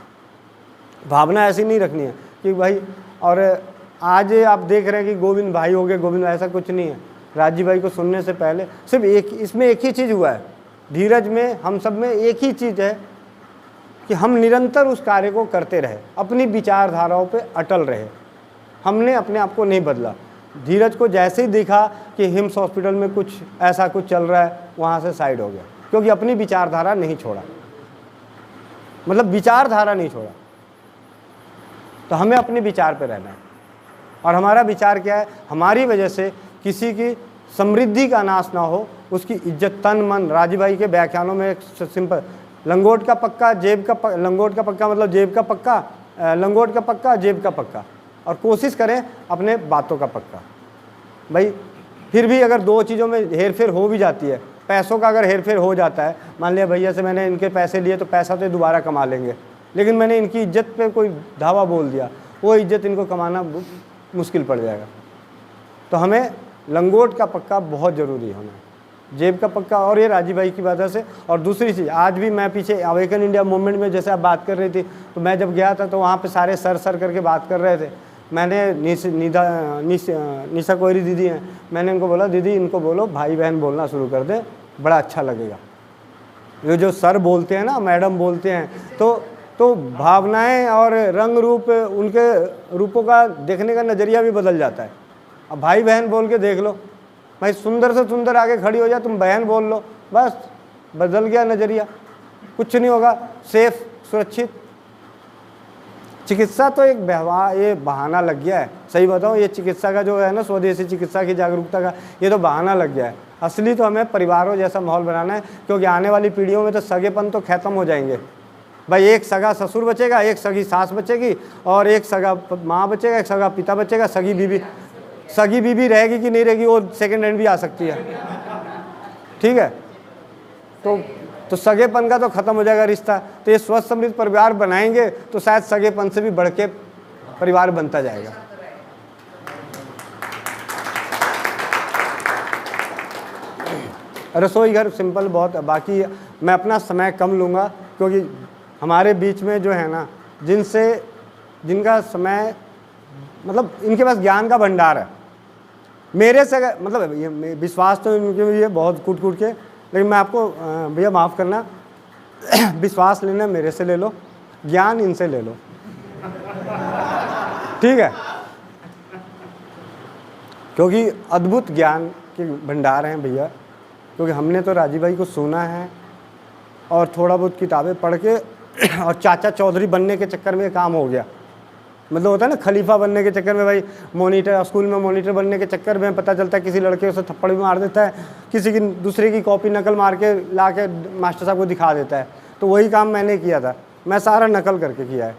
Speaker 1: भावना ऐसी नहीं रखनी है कि भाई, और आज आप देख रहे हैं कि गोविंद भाई हो गए, गोविंद, ऐसा कुछ नहीं है। राजीव भाई को सुनने से पहले सिर्फ एक, इसमें एक ही चीज़ हुआ है धीरज में, हम सब में एक ही चीज़ है कि हम निरंतर उस कार्य को करते रहे, अपनी विचारधाराओं पे अटल रहे। हमने अपने आप को नहीं बदला। धीरज को जैसे ही देखा कि हिम्स हॉस्पिटल में कुछ ऐसा कुछ चल रहा है, वहाँ से साइड हो गया, क्योंकि अपनी विचारधारा नहीं छोड़ा, मतलब विचारधारा नहीं छोड़ा। तो हमें अपने विचार पे रहना है, और हमारा विचार क्या है, हमारी वजह से किसी की समृद्धि का नाश ना हो, उसकी इज्जत तन मन। राजीव भाई के व्याख्यानों में एक सिंपल, लंगोट का पक्का जेब का लंगोट का पक्का मतलब जेब का पक्का, लंगोट का पक्का जेब का पक्का, और कोशिश करें अपने बातों का पक्का। भाई फिर भी अगर दो चीज़ों में हेरफेर हो भी जाती है, पैसों का अगर हेरफेर हो जाता है, मान लिया भैया से मैंने इनके पैसे लिए तो पैसा तो दोबारा कमा लेंगे, लेकिन मैंने इनकी इज्जत पे कोई धावा बोल दिया, वो इज्जत इनको कमाना मुश्किल पड़ जाएगा। तो हमें लंगोट का पक्का बहुत ज़रूरी होना है, जेब का पक्का। और ये राजीव भाई की वजह से। और दूसरी चीज़, आज भी मैं पीछे अवेकन इंडिया मूवमेंट में जैसे आप बात कर रही थी, तो मैं जब गया था तो वहाँ पे सारे सर करके बात कर रहे थे। मैंने निशा कोयरी दीदी हैं, मैंने इनको बोला दीदी इनको बोलो भाई बहन बोलना शुरू कर दें, बड़ा अच्छा लगेगा। ये जो सर बोलते हैं ना, मैडम बोलते हैं, तो भावनाएं और रंग रूप, उनके रूपों का देखने का नज़रिया भी बदल जाता है। अब भाई बहन बोल के देख लो, भाई सुंदर से सुंदर आगे खड़ी हो जाए, तुम बहन बोल लो, बस बदल गया नज़रिया, कुछ नहीं होगा, सेफ सुरक्षित। चिकित्सा तो एक व्यवहार, ये बहाना लग गया है। सही बताओ, ये चिकित्सा का जो है ना, स्वदेशी चिकित्सा की जागरूकता का, ये तो बहाना लग गया है। असली तो हमें परिवारों जैसा माहौल बनाना है, क्योंकि आने वाली पीढ़ियों में तो सगेपन तो खत्म हो जाएंगे। भाई एक सगा ससुर बचेगा, एक सगी सास बचेगी, और एक सगा माँ बचेगा, एक सगा पिता बचेगा। सगी बीबी रहेगी कि नहीं रहेगी, वो सेकेंड हैंड भी आ सकती है, ठीक है। तो सगेपन का तो खत्म हो जाएगा रिश्ता। तो ये स्वस्थ समृद्ध परिवार बनाएंगे तो शायद सगेपन से भी बढ़ के परिवार बनता जाएगा। रसोई घर सिंपल बहुत, बाकी मैं अपना समय कम लूँगा, क्योंकि हमारे बीच में जो है ना, जिनका समय, मतलब इनके पास ज्ञान का भंडार है, मेरे से मतलब ये विश्वास तो इनके लिए बहुत कूट के, लेकिन मैं आपको भैया माफ़ करना, विश्वास लेना मेरे से ले लो, ज्ञान इनसे ले लो, ठीक है, क्योंकि अद्भुत ज्ञान के भंडार हैं भैया। क्योंकि हमने तो राजीव भाई को सुना है और थोड़ा बहुत किताबें पढ़ के, और चाचा चौधरी बनने के चक्कर में काम हो गया। मतलब होता है ना, खलीफा बनने के चक्कर में, भाई मॉनिटर, स्कूल में मॉनिटर बनने के चक्कर में पता चलता है किसी लड़के उसे थप्पड़ भी मार देता है, किसी की दूसरे की कॉपी नकल मार के ला के मास्टर साहब को दिखा देता है। तो वही काम मैंने किया था, मैं सारा नकल करके किया है।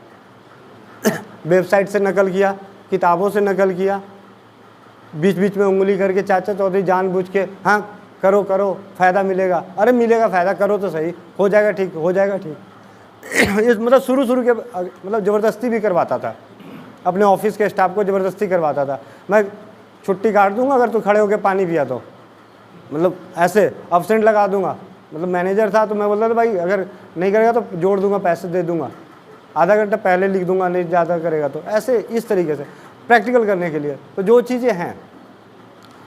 Speaker 1: वेबसाइट से नकल किया, किताबों से नकल किया, बीच बीच में उंगली करके चाचा चौधरी जानबूझ के, हाँ करो करो फ़ायदा मिलेगा, अरे मिलेगा फ़ायदा, करो तो सही, हो जाएगा ठीक, हो जाएगा ठीक। इस मतलब शुरू के मतलब ज़बरदस्ती भी करवाता था, अपने ऑफिस के स्टाफ को ज़बरदस्ती करवाता था। मैं छुट्टी काट दूंगा अगर तू खड़े होकर पानी पिया तो, मतलब ऐसे एब्सेंट लगा दूंगा। मतलब मैनेजर था तो मैं बोलता था भाई अगर नहीं करेगा तो जोड़ दूंगा, पैसे दे दूंगा, आधा घंटा पहले लिख दूंगा, नहीं ज़्यादा करेगा तो, ऐसे इस तरीके से प्रैक्टिकल करने के लिए। तो जो चीज़ें हैं,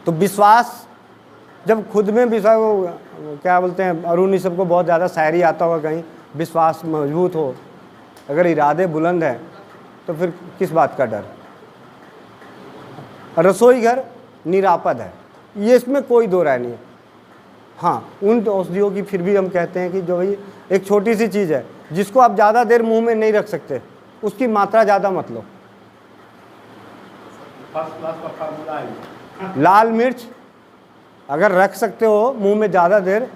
Speaker 1: तो विश्वास, जब खुद में विश्वास, वो क्या बोलते हैं, अरुण सब को बहुत ज़्यादा शायरी आता होगा कहीं, विश्वास मजबूत हो, अगर इरादे बुलंद हैं तो फिर किस बात का डर। रसोई घर निरापद है, ये इसमें कोई दो राय नहीं है। हाँ, उन औषधियों की फिर भी हम कहते हैं कि जो भाई एक छोटी सी चीज़ है जिसको आप ज़्यादा देर मुंह में नहीं रख सकते, उसकी मात्रा ज़्यादा मत लो। लाल मिर्च अगर रख सकते हो मुंह में ज़्यादा देर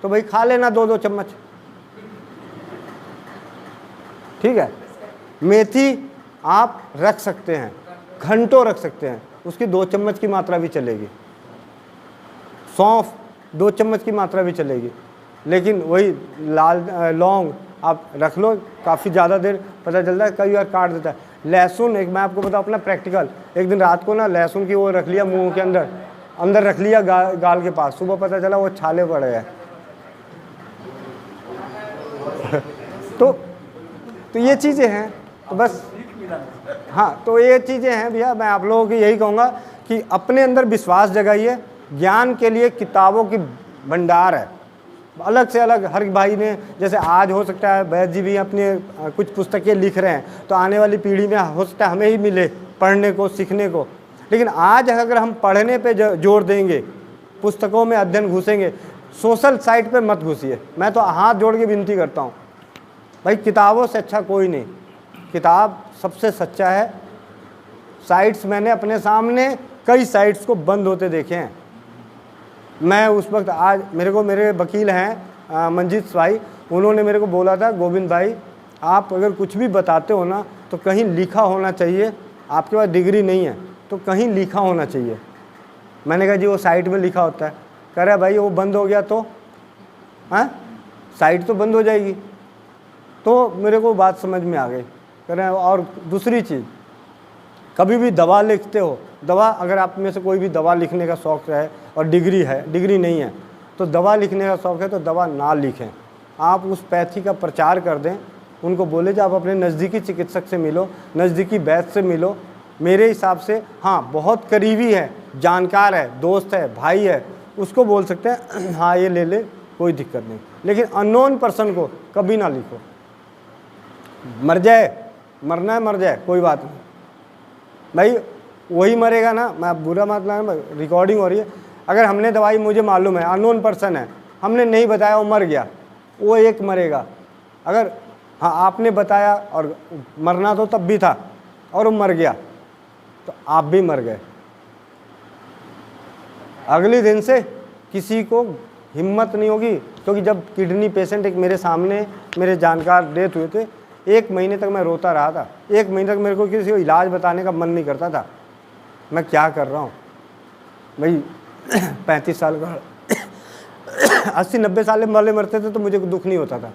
Speaker 1: तो भाई खा लेना 2-2 चम्मच, ठीक है। मेथी आप रख सकते हैं, घंटों रख सकते हैं, उसकी 2 चम्मच की मात्रा भी चलेगी। सौंफ 2 चम्मच की मात्रा भी चलेगी। लेकिन वही लौंग आप रख लो काफ़ी ज़्यादा देर, पता चलता है कई बार काट देता है। लहसुन, एक मैं आपको बताऊँ अपना प्रैक्टिकल, एक दिन रात को ना लहसुन की वो रख लिया मुंह के अंदर रख लिया गाल के पास, सुबह पता चला वो छाले पड़े हैं। तो ये चीज़ें हैं, तो बस हाँ, तो ये चीज़ें हैं भैया। मैं आप लोगों को यही कहूँगा कि अपने अंदर विश्वास जगाइए। ज्ञान के लिए किताबों की भंडार है, अलग से अलग हर भाई ने, जैसे आज हो सकता है वैद्य जी भी अपने कुछ पुस्तकें लिख रहे हैं, तो आने वाली पीढ़ी में हो सकता है हमें ही मिले पढ़ने को, सीखने को। लेकिन आज अगर हम पढ़ने पे जोर देंगे, पुस्तकों में अध्ययन घुसेंगे, सोशल साइट पे मत घुसिए। मैं तो हाथ जोड़ के विनती करता हूँ भाई, किताबों से अच्छा कोई नहीं, किताब सबसे सच्चा है। साइट्स मैंने अपने सामने कई साइट्स को बंद होते देखे हैं। मैं उस वक्त, आज मेरे वकील हैं मंजीत भाई, उन्होंने मेरे को बोला था, गोविंद भाई आप अगर कुछ भी बताते हो ना तो कहीं लिखा होना चाहिए, आपके पास डिग्री नहीं है तो कहीं लिखा होना चाहिए। मैंने कहा जी वो साइट में लिखा होता है। कह रहा है भाई वो बंद हो गया तो साइट तो बंद हो जाएगी। तो मेरे को बात समझ में आ गई। कह रहे हैं और दूसरी चीज़, कभी भी दवा लिखते हो, दवा अगर आप में से कोई भी दवा लिखने का शौक़ है और डिग्री नहीं है तो दवा लिखने का शौक़ है तो दवा ना लिखें। आप उस पैथी का प्रचार कर दें, उनको बोले जो आप अपने नज़दीकी चिकित्सक से मिलो, नज़दीकी वैद्य से मिलो। मेरे हिसाब से हाँ, बहुत करीबी है, जानकार है, दोस्त है, भाई है, उसको बोल सकते हैं हाँ ये ले ले, कोई दिक्कत नहीं। लेकिन अननोन पर्सन को कभी ना लिखो। मर जाए, मरना है मर जाए, कोई बात नहीं भाई, वही मरेगा ना। मैं बुरा मत लाना, रिकॉर्डिंग हो रही है। अगर हमने दवाई, मुझे मालूम है अननोन पर्सन है, हमने नहीं बताया, वो मर गया, वो एक मरेगा। अगर हाँ आपने बताया और मरना तो तब भी था और वो मर गया तो आप भी मर गए। अगले दिन से किसी को हिम्मत नहीं होगी, क्योंकि जब किडनी पेशेंट एक मेरे सामने, मेरे जानकार डेथ हुए थे, 1 महीने तक मैं रोता रहा था। 1 महीने तक मेरे को किसी को इलाज बताने का मन नहीं करता था। मैं क्या कर रहा हूँ भाई, 35 साल का 80-90 साल वाले मरते थे तो मुझे दुख नहीं होता था।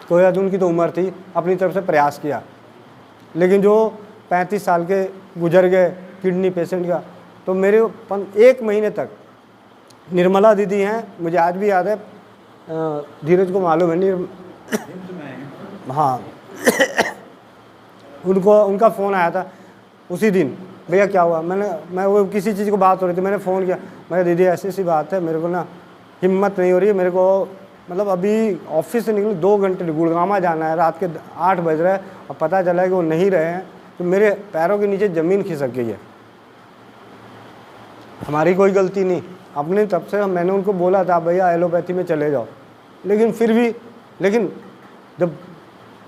Speaker 1: कोई आज उनकी तो उम्र थी, अपनी तरफ से प्रयास किया। लेकिन जो 35 साल के गुजर गए किडनी पेशेंट का, तो मेरे 1 महीने तक, निर्मला दीदी हैं, मुझे आज भी याद है, धीरज को मालूम है, हाँ उनका फ़ोन आया था उसी दिन, भैया क्या हुआ। मैं वो किसी चीज़ को बात हो रही थी, मैंने फ़ोन किया, मैं दीदी ऐसी सी बात है, मेरे को ना हिम्मत नहीं हो रही है, मेरे को मतलब अभी ऑफिस से निकले 2 घंटे गुड़गामा जाना है, रात के 8 बज रहे हैं और पता चला है कि वो नहीं रहे हैं, तो मेरे पैरों के नीचे ज़मीन खिसक गई है। हमारी कोई गलती नहीं, अपनी तरफ से मैंने उनको बोला था भैया एलोपैथी में चले जाओ, लेकिन फिर भी, लेकिन जब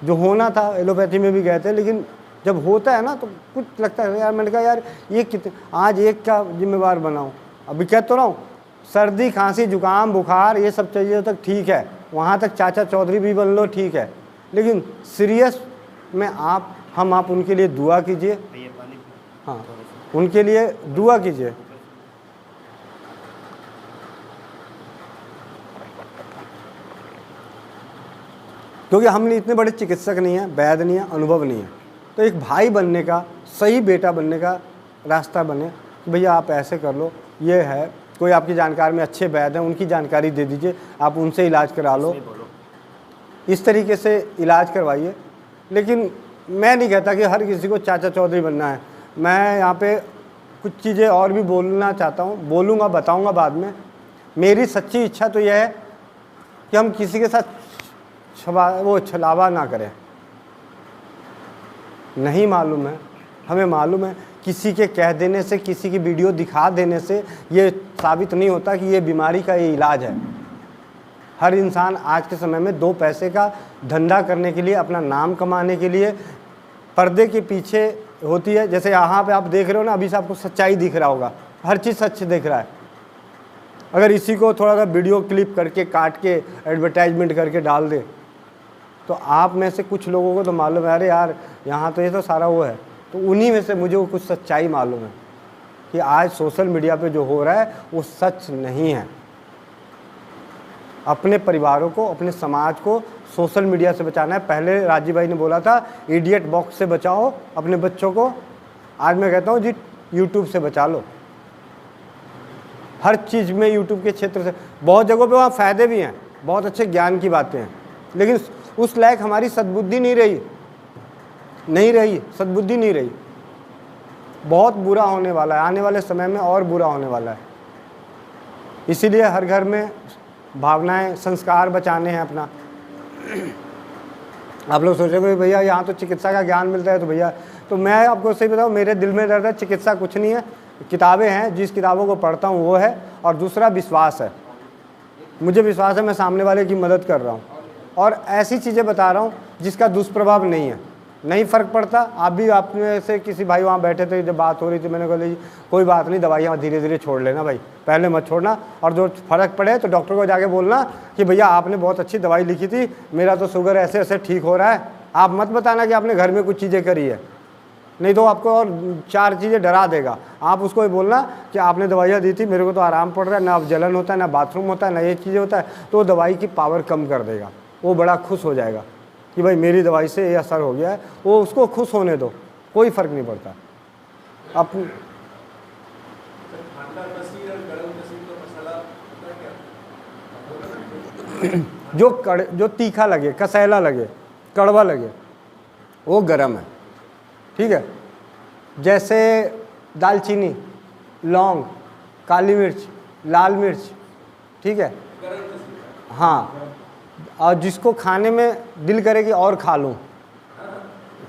Speaker 1: जो होना था एलोपैथी में भी गए थे, लेकिन जब होता है ना तो कुछ लगता है यार। मैंने कहा यार ये कितने, आज एक क्या जिम्मेवार बनाऊं। अभी कह तो रहा हूँ, सर्दी खांसी जुकाम बुखार ये सब चीज़ों तक ठीक है, वहाँ तक चाचा चौधरी भी बन लो ठीक है, लेकिन सीरियस में आप उनके लिए दुआ कीजिए। हाँ, उनके लिए दुआ कीजिए। क्योंकि हम इतने बड़े चिकित्सक नहीं हैं, वैद्य नहीं है, अनुभव नहीं है। तो एक भाई बनने का, सही बेटा बनने का रास्ता बने, भैया आप ऐसे कर लो, ये है, कोई आपकी जानकारी में अच्छे वैद्य हैं, उनकी जानकारी दे दीजिए, आप उनसे इलाज करा लो, इस तरीके से इलाज करवाइए। लेकिन मैं नहीं कहता कि हर किसी को चाचा चौधरी बनना है। मैं यहाँ पे कुछ चीज़ें और भी बोलना चाहता हूँ, बोलूँगा, बताऊँगा बाद में। मेरी सच्ची इच्छा तो यह है कि हम किसी के साथ छलावा ना करें। नहीं मालूम है, हमें मालूम है, किसी के कह देने से, किसी की वीडियो दिखा देने से ये साबित नहीं होता कि ये बीमारी का ये इलाज है। हर इंसान आज के समय में 2 पैसे का धंधा करने के लिए, अपना नाम कमाने के लिए पर्दे के पीछे होती है। जैसे यहाँ पे आप देख रहे हो ना, अभी से आपको सच्चाई दिख रहा होगा, हर चीज़ सच दिख रहा है। अगर इसी को थोड़ा सा वीडियो क्लिप करके काट के एडवर्टाइजमेंट करके डाल दे तो आप में से कुछ लोगों को तो मालूम है, अरे यार यहाँ तो ये तो सारा वो है। तो उन्हीं में से मुझे वो कुछ सच्चाई मालूम है कि आज सोशल मीडिया पे जो हो रहा है वो सच नहीं है। अपने परिवारों को, अपने समाज को सोशल मीडिया से बचाना है। पहले राजीव भाई ने बोला था इडियट बॉक्स से बचाओ अपने बच्चों को, आज मैं कहता हूँ जी यूट्यूब से बचा लो। हर चीज़ में यूट्यूब के क्षेत्र से, बहुत जगहों पे वहाँ फ़ायदे भी हैं, बहुत अच्छे ज्ञान की बातें हैं, लेकिन उस लायक हमारी सद्बुद्धि नहीं रही, सद्बुद्धि नहीं रही। बहुत बुरा होने वाला है, आने वाले समय में और बुरा होने वाला है। इसीलिए हर घर में भावनाएं, संस्कार बचाने हैं अपना। आप लोग सोचोगे भैया यहाँ तो चिकित्सा का ज्ञान मिलता है, तो भैया तो मैं आपको सही बताऊँ, मेरे दिल में दर्द है, चिकित्सा कुछ नहीं है, किताबें हैं, जिस किताबों को पढ़ता हूँ वो है, और दूसरा विश्वास है। मुझे विश्वास है मैं सामने वाले की मदद कर रहा हूँ और ऐसी चीज़ें बता रहा हूँ जिसका दुष्प्रभाव नहीं है, नहीं फ़र्क पड़ता। आप भी, आप में से किसी भाई वहाँ बैठे थे, जब बात हो रही थी, मैंने कहा जी कोई बात नहीं, दवाइयाँ धीरे धीरे छोड़ लेना भाई, पहले मत छोड़ना, और जो फ़र्क पड़े तो डॉक्टर को जाके बोलना कि भैया आपने बहुत अच्छी दवाई लिखी थी, मेरा तो शुगर ऐसे ऐसे ठीक हो रहा है। आप मत बताना कि आपने घर में कुछ चीज़ें करी है, नहीं तो आपको और 4 चीज़ें डरा देगा। आप उसको ही बोलना कि आपने दवाइयाँ दी थी, मेरे को तो आराम पड़ रहा है, ना अब जलन होता है, ना बाथरूम होता है, ना ये चीज़ें होता है, तो वो दवाई की पावर कम कर देगा। वो बड़ा खुश हो जाएगा कि भाई मेरी दवाई से ये असर हो गया है। वो उसको खुश होने दो, कोई फ़र्क नहीं पड़ता। अपनी जो तीखा लगे, कसैला लगे, कड़वा लगे, वो गरम है, ठीक है। जैसे दालचीनी, लौंग, काली मिर्च, लाल मिर्च, ठीक है, हाँ। और जिसको खाने में दिल करे कि और खा लूँ,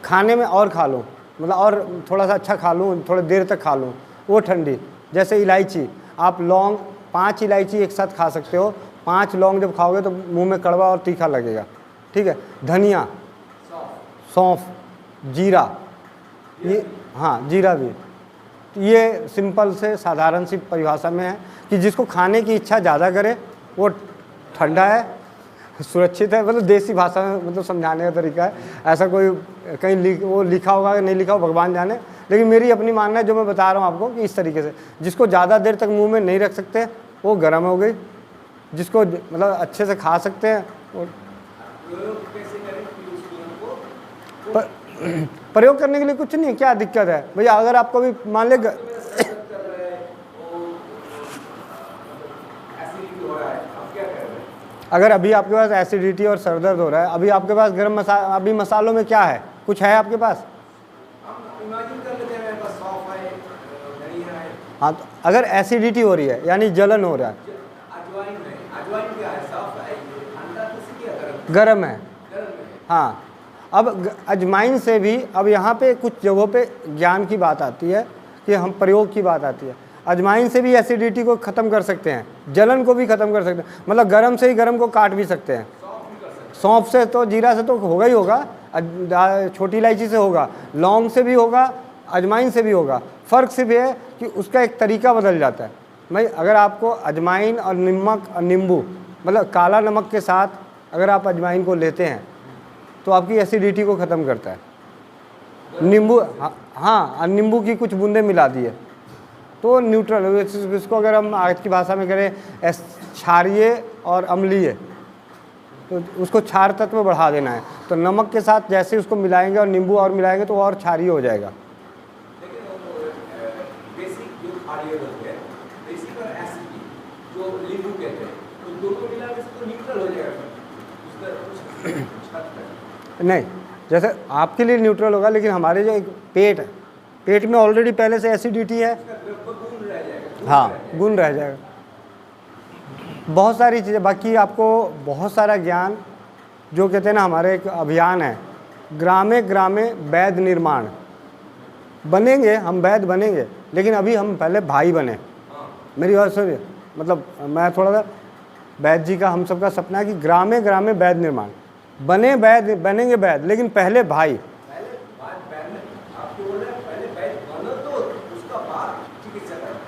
Speaker 1: खाने में और खा लूँ, मतलब और थोड़ा सा अच्छा खा लूँ, थोड़ी देर तक खा लूँ, वो ठंडी। जैसे इलायची, आप लौंग 5 इलायची एक साथ खा सकते हो। 5 लौंग जब खाओगे तो मुंह में कड़वा और तीखा लगेगा, ठीक है। धनिया, सौंफ, जीरा, ये हाँ जीरा भी, ये सिंपल से साधारण सी परिभाषा में है कि जिसको खाने की इच्छा ज़्यादा करे वो ठंडा है, सुरक्षित है। मतलब देसी भाषा में मतलब समझाने का तरीका है, ऐसा कोई कहीं वो लिखा होगा नहीं लिखा हो भगवान जाने, लेकिन मेरी अपनी मानना है जो मैं बता रहा हूँ आपको कि इस तरीके से जिसको ज़्यादा देर तक मुंह में नहीं रख सकते वो गर्म हो गई, जिसको मतलब अच्छे से खा सकते हैं वो। प्रयोग करने के लिए कुछ नहीं है, क्या दिक्कत है भैया। अगर आपको भी मान ले अगर अभी आपके पास एसिडिटी और सर दर्द हो रहा है, अभी आपके पास गरम मसाला, अभी मसालों में क्या है, कुछ है आपके पास? हाँ, तो अगर एसिडिटी हो रही है यानी जलन हो रहा है, गरम है, हाँ। अब अजवाइन से भी, अब यहाँ पे कुछ जगहों पे ज्ञान की बात आती है कि हम प्रयोग की बात आती है। अजवाइन से भी एसिडिटी को ख़त्म कर सकते हैं, जलन को भी ख़त्म कर सकते हैं, मतलब गरम से ही गरम को काट भी सकते हैं। सौंफ से तो, जीरा से तो होगा ही होगा, छोटी इलायची से होगा, लौंग से भी होगा, अजवाइन से भी होगा। फ़र्क सिर्फ ये है कि उसका एक तरीका बदल जाता है। भाई अगर आपको अजवाइन और नमक और नींबू, मतलब काला नमक के साथ अगर आप अजवाइन को लेते हैं तो आपकी एसिडिटी को ख़त्म करता है। नींबू, हाँ, नींबू की कुछ बूंदें मिला दिए तो न्यूट्रल, इसको अगर हम आज की भाषा में करें क्षारीय और अम्लीय, तो उसको क्षार तत्व बढ़ा देना है। तो नमक के साथ जैसे उसको मिलाएंगे और नींबू और मिलाएंगे तो और क्षारीय हो जाएगा। नहीं, जैसे आपके लिए न्यूट्रल होगा, लेकिन हमारे जो एक पेट है, पेट में ऑलरेडी पहले से एसिडिटी है, हाँ, गुण रह जाएगा। बहुत सारी चीज़ें, बाकी आपको बहुत सारा ज्ञान, जो कहते हैं ना, हमारे एक अभियान है ग्रामे ग्रामे वैद्य निर्माण, बनेंगे हम, वैद्य बनेंगे, लेकिन अभी हम पहले भाई बने। मेरी बात सुनिए, मतलब मैं थोड़ा सा, वैद्य जी का हम सबका सपना है कि ग्रामे ग्रामे वैद्य निर्माण, बने वैद्य, बनेंगे वैद्य, लेकिन पहले भाई।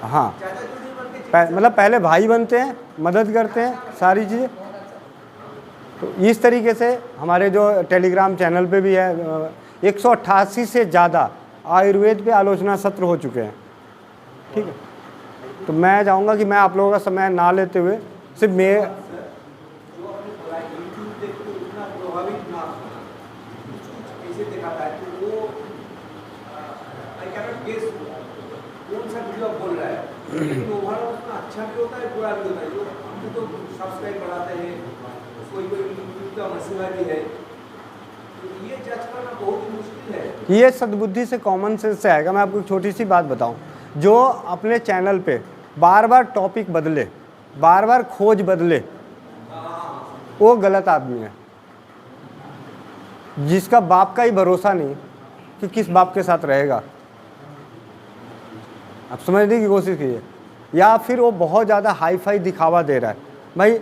Speaker 1: हाँ, मतलब पहले भाई बनते हैं, मदद करते हैं, सारी चीज़ें। तो इस तरीके से हमारे जो टेलीग्राम चैनल पे भी है, 188 से ज़्यादा आयुर्वेद पे आलोचना सत्र हो चुके हैं, ठीक है। तो मैं चाहूँगा कि मैं आप लोगों का समय ना लेते हुए सिर्फ मैं
Speaker 2: अच्छा भी होता है, बुरा भी होता है। जो हम तो सब्सक्राइब बढ़ाते हैं, कोई का मसला भी है, तो ये जज करना बहुत ही मुश्किल है।
Speaker 1: ये सद्बुद्धि से, कॉमन सेंस से आएगा। मैं आपको एक छोटी सी बात बताऊं, जो अपने चैनल पे बार बार टॉपिक बदले, बार बार खोज बदले, वो गलत आदमी है, जिसका बाप का ही भरोसा नहीं कि किस बाप के साथ रहेगा। आप समझने की कोशिश कीजिए। या फिर वो बहुत ज़्यादा हाई फाई दिखावा दे रहा है। भाई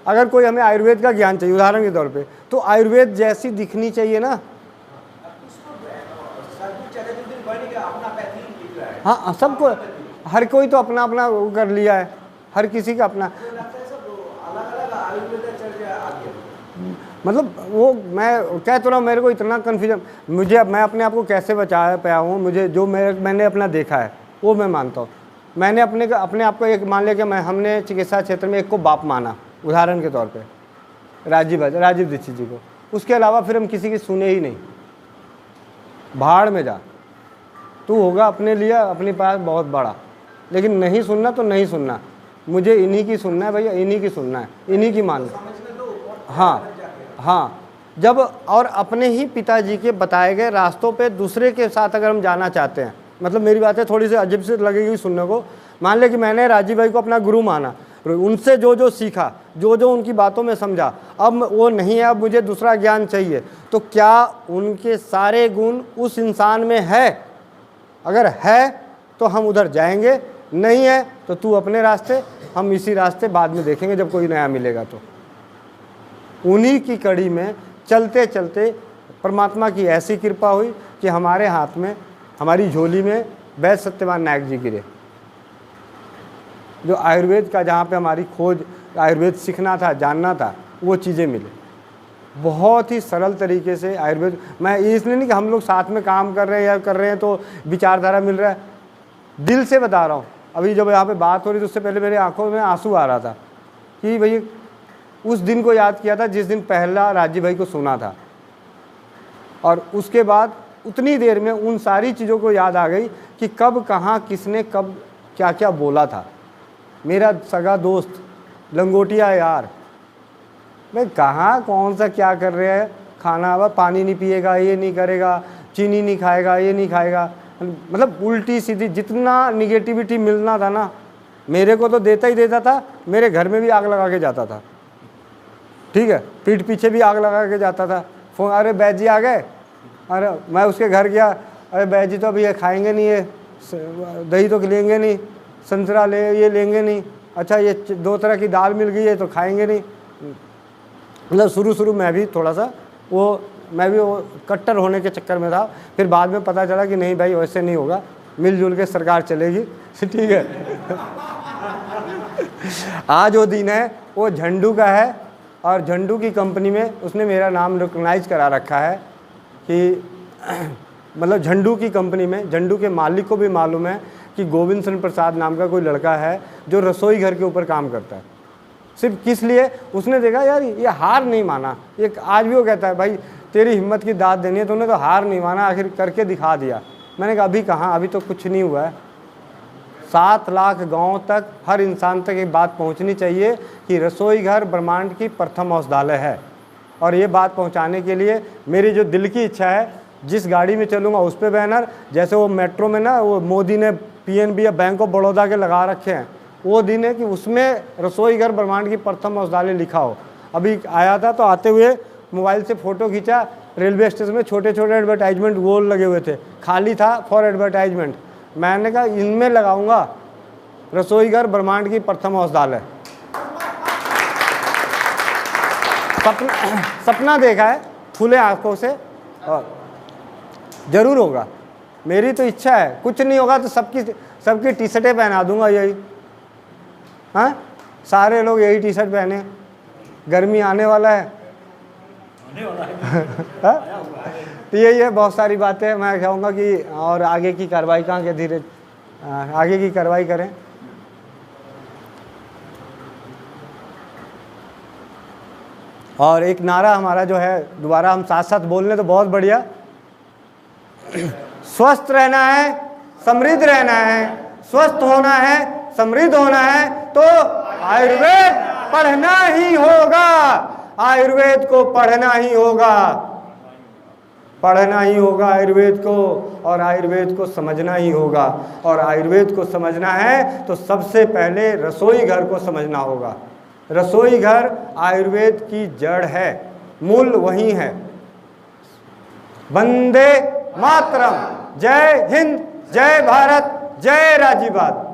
Speaker 1: अगर कोई हमें आयुर्वेद का ज्ञान चाहिए उदाहरण के तौर पे, तो आयुर्वेद जैसी दिखनी चाहिए ना। हाँ, सबको, हर कोई तो अपना अपना वो कर लिया है, हर किसी का अपना, मतलब वो मैं कह तो रहा हूँ, मेरे को इतना कन्फ्यूजन, मैं अपने आप को कैसे बचा पाया हूँ, मुझे जो मैंने अपना देखा है वो मैं मानता हूँ। मैंने अपने आप को एक मान लिया कि हमने चिकित्सा क्षेत्र में एक को बाप माना, उदाहरण के तौर पे राजीव दीक्षित जी को। उसके अलावा फिर हम किसी की सुने ही नहीं। भाड़ में जा, तू होगा अपने लिए अपने पास बहुत बड़ा, लेकिन नहीं सुनना तो नहीं सुनना, मुझे इन्हीं की सुनना है भैया, इन्हीं की सुनना है, इन्हीं की मानना। हाँ, जब और अपने ही पिताजी के बताए गए रास्तों पे दूसरे के साथ अगर हम जाना चाहते हैं, मतलब मेरी बातें थोड़ी सी अजीब से लगेगी सुनने को। मान ले कि मैंने राजीव भाई को अपना गुरु माना, उनसे जो जो सीखा, जो जो उनकी बातों में समझा, अब वो नहीं है, अब मुझे दूसरा ज्ञान चाहिए, तो क्या उनके सारे गुण उस इंसान में है? अगर है तो हम उधर जाएंगे, नहीं है तो तू अपने रास्ते, हम इसी रास्ते बाद में देखेंगे जब कोई नया मिलेगा। तो उन्हीं की कड़ी में चलते चलते परमात्मा की ऐसी कृपा हुई कि हमारे हाथ में, हमारी झोली में वैद्य सत्यवान नायक जी गिरे, जो आयुर्वेद का, जहाँ पे हमारी खोज, आयुर्वेद सीखना था, जानना था, वो चीज़ें मिले बहुत ही सरल तरीके से। आयुर्वेद, मैं इसलिए नहीं कि हम लोग साथ में काम कर रहे हैं या कर रहे हैं तो विचारधारा मिल रहा है, दिल से बता रहा हूँ। अभी जब यहाँ पे बात हो रही थी उससे पहले मेरे आंखों में आंसू आ रहा था कि भाई उस दिन को याद किया था जिस दिन पहला राजीव भाई को सुना था, और उसके बाद उतनी देर में उन सारी चीज़ों को याद आ गई कि कब कहाँ किसने कब क्या क्या बोला था। मेरा सगा दोस्त लंगोटिया यार, भाई कहाँ कौन सा क्या कर रहे हैं, खाना अब पानी नहीं पिएगा, ये नहीं करेगा, चीनी नहीं खाएगा, ये नहीं खाएगा, मतलब उल्टी सीधी जितना निगेटिविटी मिलना था ना, मेरे को तो देता ही देता था। मेरे घर में भी आग लगा के जाता था, ठीक है, पीठ पीछे भी आग लगा के जाता था। फोन, अरे बैद जी आ गए, अरे मैं उसके घर गया, अरे बैद जी तो अभी ये खाएंगे नहीं, ये दही तो लेंगे नहीं, संतरा ये लेंगे नहीं, अच्छा ये 2 तरह की दाल मिल गई है तो खाएंगे नहीं। मतलब शुरू मैं भी थोड़ा सा मैं भी वो कट्टर होने के चक्कर में था। फिर बाद में पता चला कि नहीं भाई वैसे नहीं होगा, मिलजुल के सरकार चलेगी, ठीक है। आज वो दिन है, वो झंडू का है, और झंडू की कंपनी में उसने मेरा नाम रिकॉग्नाइज करा रखा है कि मतलब झंडू की कंपनी में, झंडू के मालिक को भी मालूम है कि गोविंद चंद्र प्रसाद नाम का कोई लड़का है जो रसोई घर के ऊपर काम करता है। सिर्फ किस लिए? उसने देखा यार ये हार नहीं माना, ये आज भी वो कहता है भाई तेरी हिम्मत की दाद देनी है, तूने तो हार नहीं माना, आखिर करके दिखा दिया। मैंने कहा अभी कहाँ, अभी तो कुछ नहीं हुआ है। 7 लाख गाँव तक, हर इंसान तक एक बात पहुँचनी चाहिए कि रसोई घर ब्रह्मांड की प्रथम औषधालय है। और ये बात पहुँचाने के लिए मेरी जो दिल की इच्छा है, जिस गाड़ी में चलूँगा उस पर बैनर, जैसे वो मेट्रो में ना वो मोदी ने PNB या बैंक ऑफ बड़ौदा के लगा रखे हैं, वो दिन है कि उसमें रसोई घर ब्रह्मांड की प्रथम औषधालय लिखा हो। अभी आया था तो आते हुए मोबाइल से फ़ोटो खींचा, रेलवे स्टेशन में छोटे छोटे एडवर्टाइजमेंट गोल लगे हुए थे, खाली था फॉर एडवर्टाइजमेंट। मैंने कहा इनमें लगाऊंगा रसोई घर ब्रह्मांड की प्रथम औषधालय। सपना देखा है खुले आंखों से, और जरूर होगा। मेरी तो इच्छा है, कुछ नहीं होगा तो सबकी टी शर्टें पहना दूंगा यही। हाँ, सारे लोग यही टी शर्ट पहने, गर्मी आने वाला है। तो यही है, बहुत सारी बातें मैं कहूँगा कि और आगे की कार्रवाई कहाँ के धीरे आगे की कार्रवाई करें। और एक नारा हमारा जो है, दोबारा हम साथ साथ बोल लें तो बहुत बढ़िया। स्वस्थ रहना है, समृद्ध रहना है, स्वस्थ होना है, समृद्ध होना है तो आयुर्वेद पढ़ना ही होगा। आयुर्वेद को पढ़ना ही होगा, पढ़ना ही होगा आयुर्वेद को, और आयुर्वेद को समझना ही होगा। और आयुर्वेद को समझना है तो सबसे पहले रसोई घर को समझना होगा। रसोई घर आयुर्वेद की जड़ है, मूल वही है। वंदे मातरम। जय हिंद, जय भारत, जय राजीवाद।